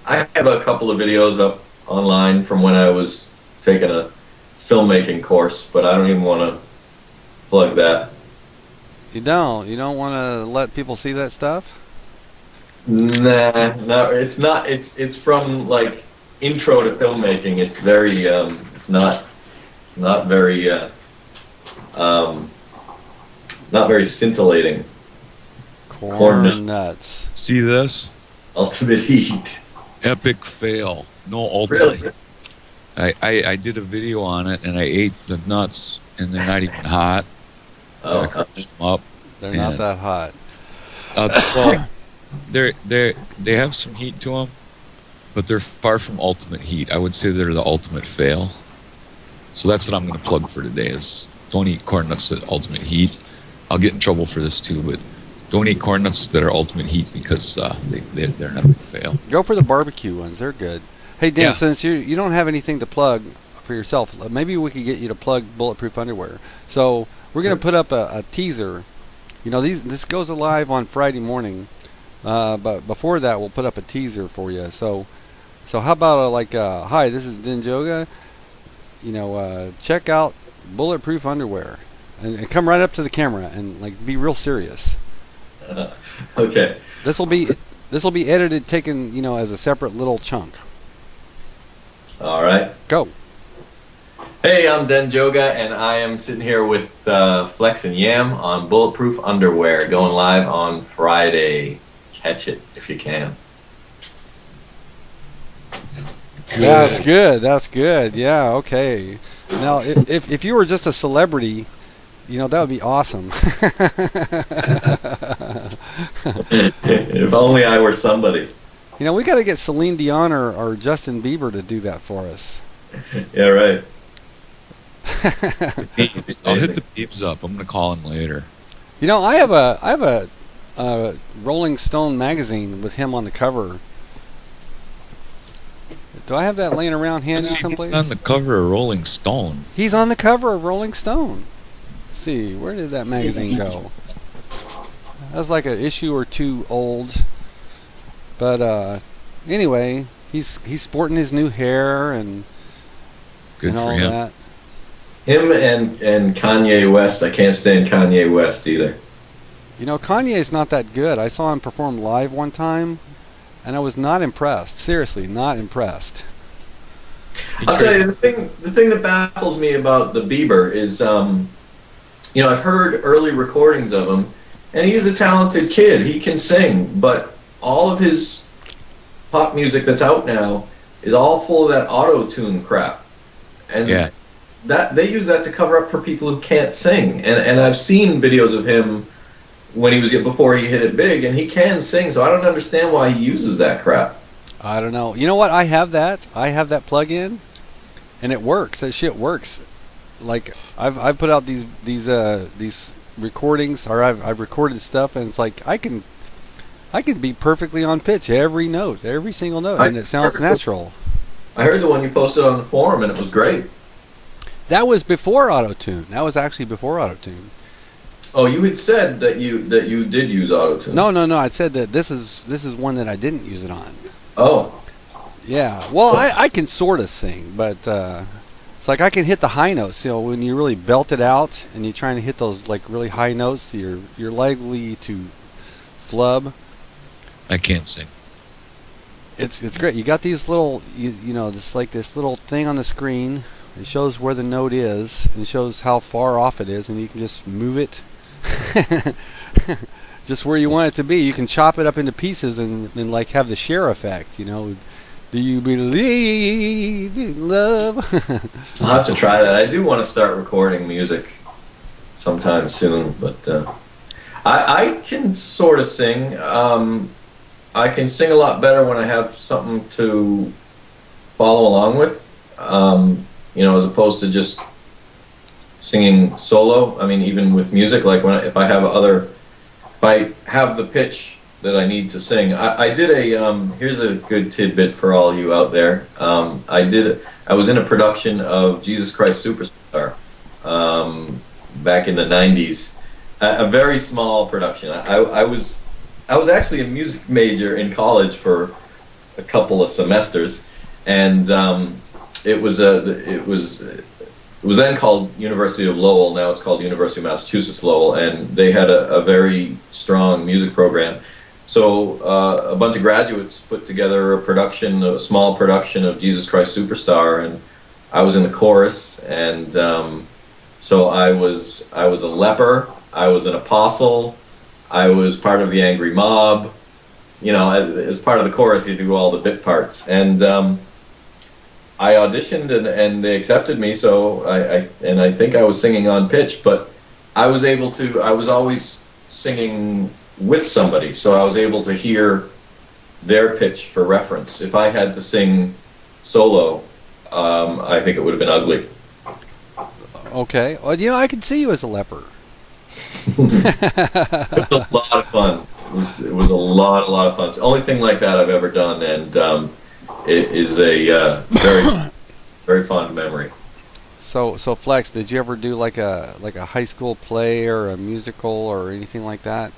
have a couple of videos up online from when I was taking a filmmaking course, but I don't even want to plug that. You don't want to let people see that stuff? Nah, no, it's not. It's from like intro to filmmaking. It's very it's not very not very scintillating. Corn nuts. See this? Ultimate Heat. Epic fail. No ultimate. Really? I did a video on it, and I ate the nuts, and they're not even hot. I Oh, crushed them up. They're not that hot. Well, they have some heat to them, but they're far from ultimate heat. I would say they're the ultimate fail. So that's what I'm going to plug for today is don't eat corn nuts that ultimate heat. I'll get in trouble for this too, but don't eat corn nuts that are ultimate heat because they're not a big fail. Go for the barbecue ones. They're good. Hey, Dan, Yeah. since you don't have anything to plug for yourself, maybe we could get you to plug Bulletproof Underwear. So we're going to put up a teaser. You know, this goes live on Friday morning, but before that, we'll put up a teaser for you. So how about hi, this is Denjoga. You know, check out Bulletproof Underwear, and come right up to the camera and like be real serious. okay. This will be edited, taken, you know, as a separate little chunk. All right. Go. Hey, I'm Denjoga, and I am sitting here with Flex and Yam on Bulletproof Underwear, going live on Friday. Catch it if you can. That's good. That's good. Yeah. Okay. Now, if you were just a celebrity, you know, that would be awesome. If only I were somebody. You know, we got to get Celine Dion or Justin Bieber to do that for us. Yeah, right. I'll hit the beeps up. I'm going to call him later. You know, I have a Rolling Stone magazine with him on the cover. Do I have that laying around handy What's he someplace? doing on the cover of Rolling Stone? He's on the cover of Rolling Stone. Let's see, where did that magazine go? That's like an issue or two old. But anyway, he's sporting his new hair and Good for all him. that. Him and Kanye West. I can't stand Kanye West either. You know, Kanye's not that good. I saw him perform live one time, and I was not impressed. Seriously, not impressed. I'll tell you, the thing that baffles me about the Bieber is, you know, I've heard early recordings of him, and he's a talented kid. He can sing, but all of his pop music that's out now is all full of that auto-tune crap. And Yeah. that they use that to cover up for people who can't sing. And I've seen videos of him when he was before he hit it big, and he can sing. So I don't understand why he uses that crap. I don't know. You know what? I have that. I have that plug-in, and it works. That shit works. Like I've put out these recordings, or I've recorded stuff, and it's like I can be perfectly on pitch every note, every single note, and it sounds natural. I heard the one you posted on the forum, and it was great. That was before auto-tune. That was actually before auto-tune. Oh, you had said that you did use auto-tune. No. I said that this is one that I didn't use it on. Oh. Yeah. Well, I can sort of sing, but it's like I can hit the high notes. You know, when you really belt it out and you're trying to hit those like really high notes, you're likely to flub. I can't sing. It's great. You got these little you know this little thing on the screen. It shows where the note is and shows how far off it is, and you can just move it just where you want it to be. You can chop it up into pieces and like have the share effect, you know. Do you believe in love? I'll have to try that. I do want to start recording music sometime soon, but I can sort of sing. I can sing a lot better when I have something to follow along with. You know, as opposed to just singing solo. I mean, even with music, like if I have the pitch that I need to sing. I did here's a good tidbit for all you out there. I was in a production of Jesus Christ Superstar back in the 90s. A very small production. I was actually a music major in college for a couple of semesters, and it was then called University of Lowell. Now it's called University of Massachusetts Lowell, and they had a very strong music program. So a bunch of graduates put together a small production of Jesus Christ Superstar, and I was in the chorus. And so I was a leper. I was an apostle. I was part of the angry mob. You know, as part of the chorus, you do all the bit parts. And I auditioned and they accepted me, so I think I was singing on pitch, but I was always singing with somebody, so I was able to hear their pitch for reference. If I had to sing solo, I think it would have been ugly. Okay. Well, you know, I can see you as a leper. It was a lot of fun. It was a lot of fun. It's the only thing like that I've ever done, and it is a very, very fond memory. So Flex, did you ever do like a high school play or a musical or anything like that?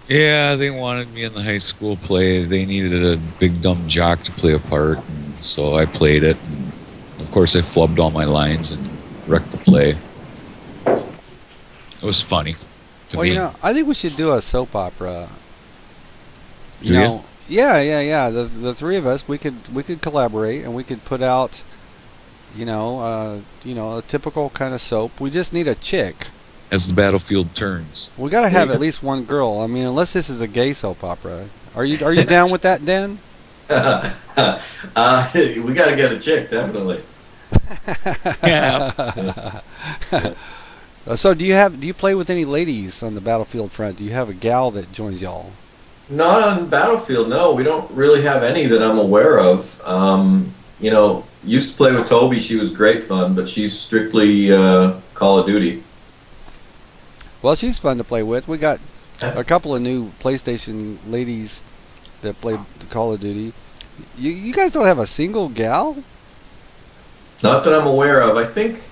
Yeah, they wanted me in the high school play. They needed a big dumb jock to play a part, and so I played it. And of course, I flubbed all my lines and wrecked the play. It was funny to me. You know, I think we should do a soap opera. You know, yeah. The three of us, we could collaborate, and we could put out, a typical kind of soap. We just need a chick. As the battlefield turns. We got to have at least one girl. I mean, unless this is a gay soap opera. Are you down with that, Den? We got to get a chick, definitely. Yeah. So do you play with any ladies on the battlefield front? Do you have a gal that joins y'all? Not on Battlefield, no. We don't really have any that I'm aware of. Used to play with Toby. She was great fun, but she's strictly Call of Duty. Well, she's fun to play with. We got a couple of new PlayStation ladies that play Call of Duty. You guys don't have a single gal? Not that I'm aware of. I think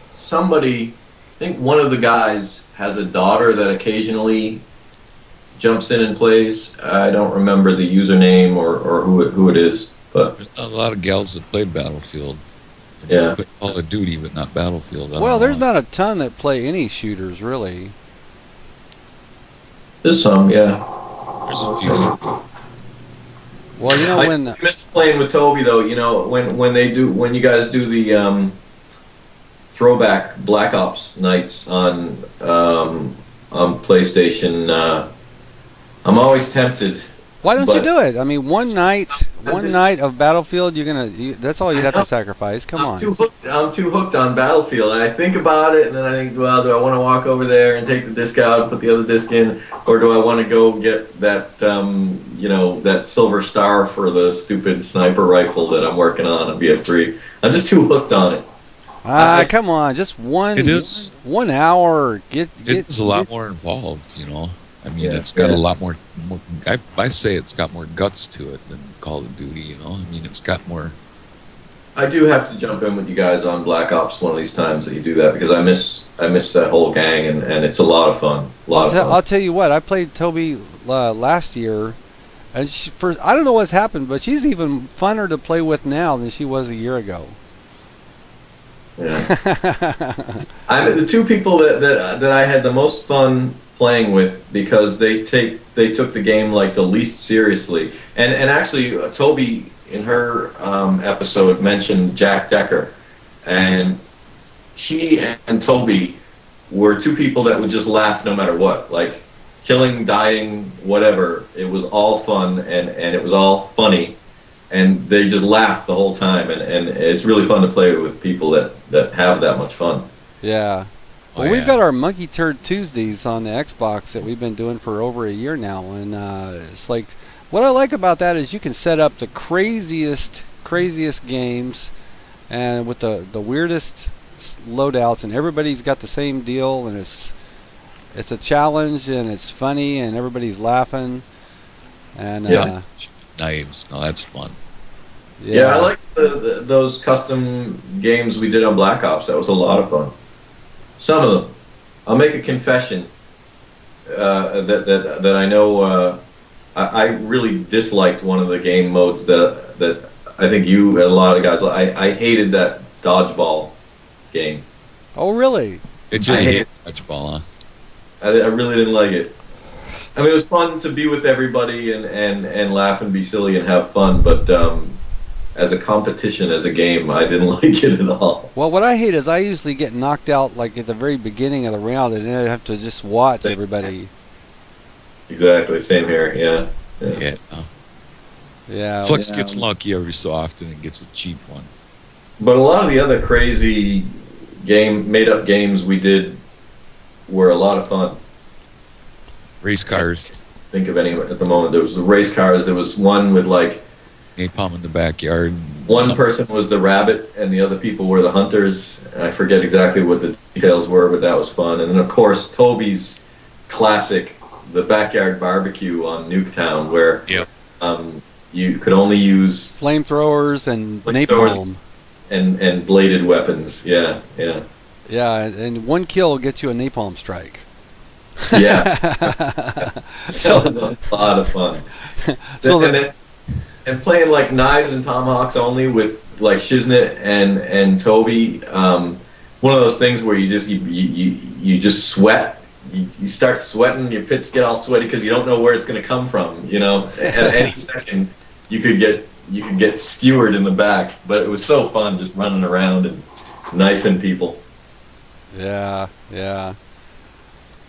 one of the guys has a daughter that occasionally jumps in and plays. I don't remember the username or who it is, but there's not a lot of gals that play Battlefield. Yeah. Play Call of Duty, but not Battlefield. Well, there's not a ton that play any shooters, really. There's some, yeah. There's a few. Well, I miss playing with Toby though. When you guys do the throwback Black Ops nights on PlayStation, I'm always tempted Why don't you But do it? I mean, one night of Battlefield, that's all you'd have to sacrifice. Come on. I'm too hooked on Battlefield. And I think about it, and then I think, well, do I want to walk over there and take the disc out and put the other disc in, or do I want to go get that, that silver star for the stupid sniper rifle that I'm working on BF3? I'm just too hooked on it. Come on, just one. It is 1 hour. It's a lot more involved, I mean, it's got a lot more. I say it's got more guts to it than Call of Duty. I mean, it's got more. I do have to jump in with you guys on Black Ops one of these times that you do that, because I miss that whole gang, and it's a lot of fun. I'll tell you what, I played Toby last year, and I don't know what's happened, but she's even funner to play with now than she was a year ago. Yeah. The two people that I had the most fun playing with, because they took the game like the least seriously, and actually Toby in her episode mentioned Jack Decker, and she and Toby were two people that would just laugh no matter what, like killing, dying, whatever. It was all fun, and it was all funny, and they just laughed the whole time, and it's really fun to play with people that have that much fun. Yeah. Well, we've got our Monkey Turd Tuesdays on the Xbox that we've been doing for over a year now, and it's like, what I like about that is you can set up the craziest games, and with the weirdest loadouts, and everybody's got the same deal, and it's a challenge, and it's funny, and everybody's laughing, and knives. No, that's fun. Yeah, I like those custom games we did on Black Ops. That was a lot of fun. Some of them. I'll make a confession that I know. I really disliked one of the game modes that I think you and a lot of guys. I hated that dodgeball game. Oh, really? I hate dodgeball. I really didn't like it. I mean, it was fun to be with everybody and laugh and be silly and have fun, but as a competition, as a game, I didn't like it at all. Well, what I hate is I usually get knocked out like at the very beginning of the round, and then I have to just watch everybody. Exactly, same here. Yeah. Yeah. Flex gets lucky every so often and gets a cheap one. But a lot of the other crazy made-up games we did were a lot of fun. Race cars. Think of any at the moment. There was the race cars. There was one with like napalm in the backyard. One person was the rabbit, and the other people were the hunters. And I forget exactly what the details were, but that was fun. And then of course Toby's classic, the backyard barbecue on Nuketown, where you could only use flamethrowers and napalm and bladed weapons. Yeah, and one kill gets you a napalm strike. Yeah. That was a lot of fun. And playing like knives and tomahawks only with like Shiznit and Toby, one of those things where you just sweat. You start sweating, your pits get all sweaty because you don't know where it's going to come from. At any second you could get skewered in the back. But it was so fun just running around and knifing people. Yeah.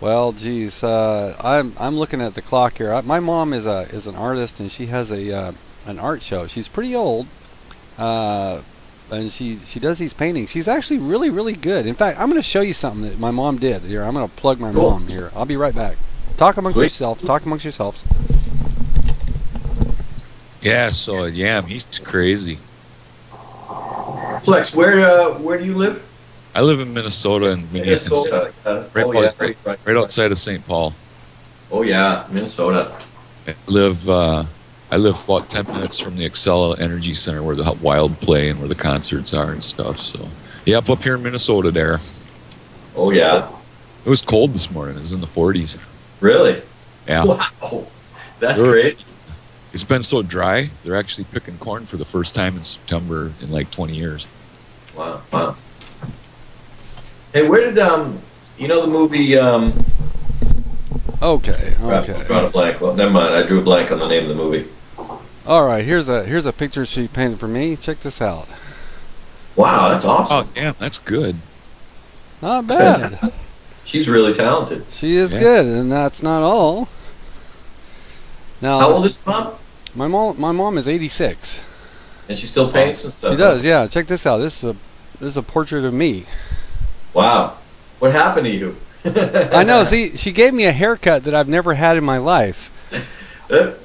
Well, geez, I'm looking at the clock here. My mom is an artist, and she has an art show. She's pretty old, and she does these paintings. She's actually really, really good. In fact, I'm going to show you something that my mom did. Here, I'm going to plug my mom here. I'll be right back. Talk amongst yourselves. Yeah. So he's crazy. Flex, where do you live? I live in Minnesota, right outside of St. Paul. Oh yeah, Minnesota. I live about 10 minutes from the Excel Energy Center, where the Wild play and where the concerts are and stuff. So, up here in Minnesota there. Oh yeah. It was cold this morning. It was in the 40s. Really? Yeah. Wow, that's crazy. It's been so dry. They're actually picking corn for the first time in September in like 20 years. Wow. Hey, where did the movie Okay. I drawn a blank. Well, never mind. I drew a blank on the name of the movie. All right, here's a picture she painted for me. Check this out. Wow, that's awesome. Oh, damn, that's good. Not bad. She's really talented. She is good, and that's not all. Now, How old is Mom? my mom is 86. And she still paints and stuff? She does, yeah. Check this out. This is a portrait of me. Wow. What happened to you? I know. See, she gave me a haircut that I've never had in my life.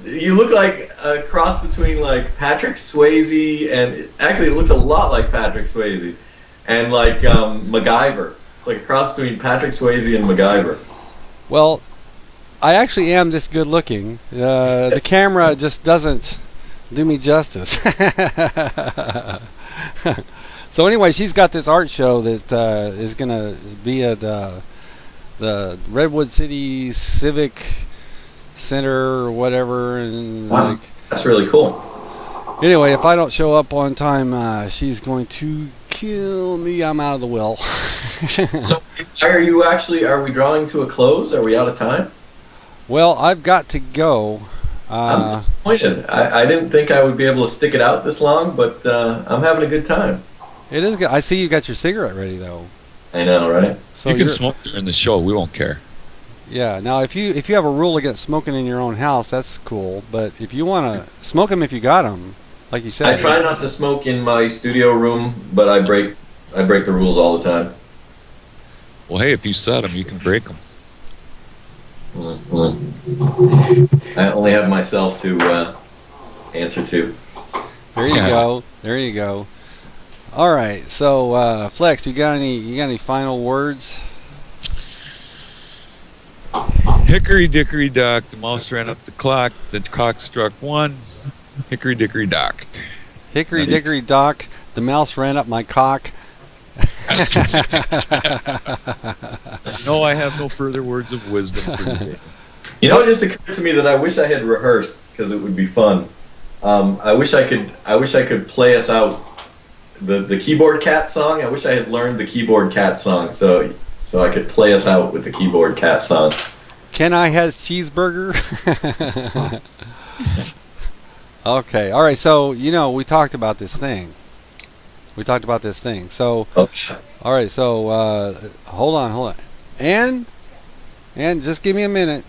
You look like a cross between like Patrick Swayze and actually it looks a lot like Patrick Swayze and like MacGyver. It's like a cross between Patrick Swayze and MacGyver. Well, I actually am this good looking. The camera just doesn't do me justice. So anyway, she's got this art show that is going to be at the Redwood City Civic Center or whatever. And wow, like, that's really cool. Anyway, if I don't show up on time, she's going to kill me. I'm out of the will. So are we drawing to a close? Are we out of time? Well, I've got to go. I'm disappointed. I didn't think I would be able to stick it out this long, but I'm having a good time. It is good. I see you got your cigarette ready, though. I know, right? So you can smoke during the show. We won't care. Yeah. Now, if you have a rule against smoking in your own house, that's cool. But if you want to smoke them, if you got them, like you said. I try not to smoke in my studio room, but I break the rules all the time. Well, hey, if you set them, you can break them. I only have myself to answer to. There you go. There you go. All right. So, Flex, you got any final words? Hickory dickory dock, the mouse ran up the clock, the clock struck 1. Hickory dickory dock. Hickory dickory dock, the mouse ran up my cock. No, I have no further words of wisdom for you. You know, it just occurred to me that I wish I had rehearsed because it would be fun. I wish I could play us out the keyboard cat song. I wish I had learned the keyboard cat song so I could play us out with the keyboard cat song. Can I has cheeseburger? Okay. All right. So, we talked about this thing. So, Okay. all right. So, hold on. And just give me a minute.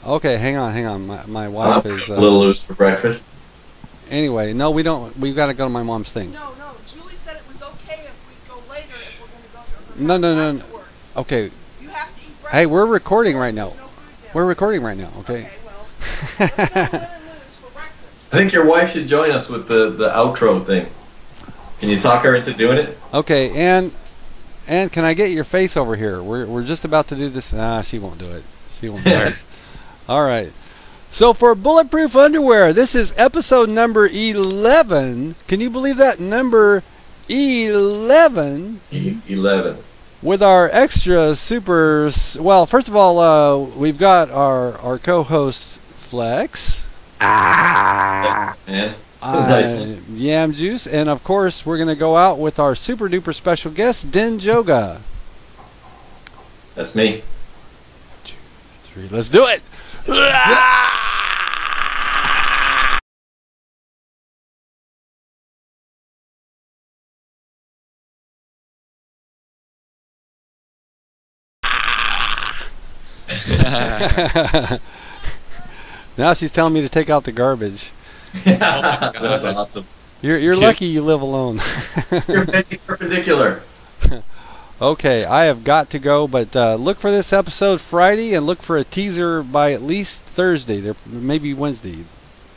Okay. Hang on. My wife is a little loose for breakfast. Anyway, no, we don't. We've got to go to my mom's thing. No. Julie said it was okay if we go later if we're going to go to her. No. Okay. You have to eat breakfast. Hey, we're recording right now. There's no food down We're recording right now. Okay. there. Okay, well, let's go to Lynn and Lou's for breakfast. I think your wife should join us with the outro thing. Can you talk her into doing it? Okay. And can I get your face over here? We're just about to do this. She won't do it. All right. So for Bulletproof Underwear, this is episode number 11. Can you believe that? Number 11. 11. With our extra super. Well, first of all, we've got our co-host Flex. Man. Nice. Yam Juice. And of course, we're going to go out with our super duper special guest, Denjoga. That's me. 2, 3, let's do it. Now she's telling me to take out the garbage. That's awesome. You're lucky you live alone. You're perpendicular. Okay, I have got to go, but look for this episode Friday and look for a teaser by at least Thursday, there maybe Wednesday.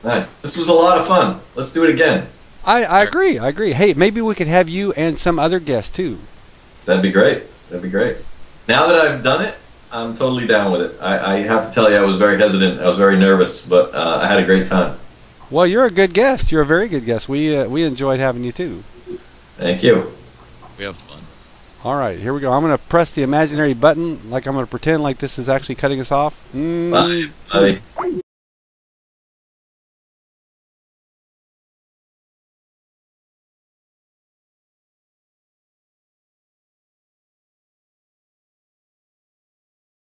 Nice. This was a lot of fun. Let's do it again. I agree. Hey, maybe we could have you and some other guests too. That'd be great. Now that I've done it, I'm totally down with it. I have to tell you, I was very hesitant. I was very nervous, but I had a great time. Well, you're a good guest. You're a very good guest. We enjoyed having you too. Thank you. We have fun. All right, here we go. I'm going to press the imaginary button like I'm going to pretend like this is actually cutting us off. Bye, buddy.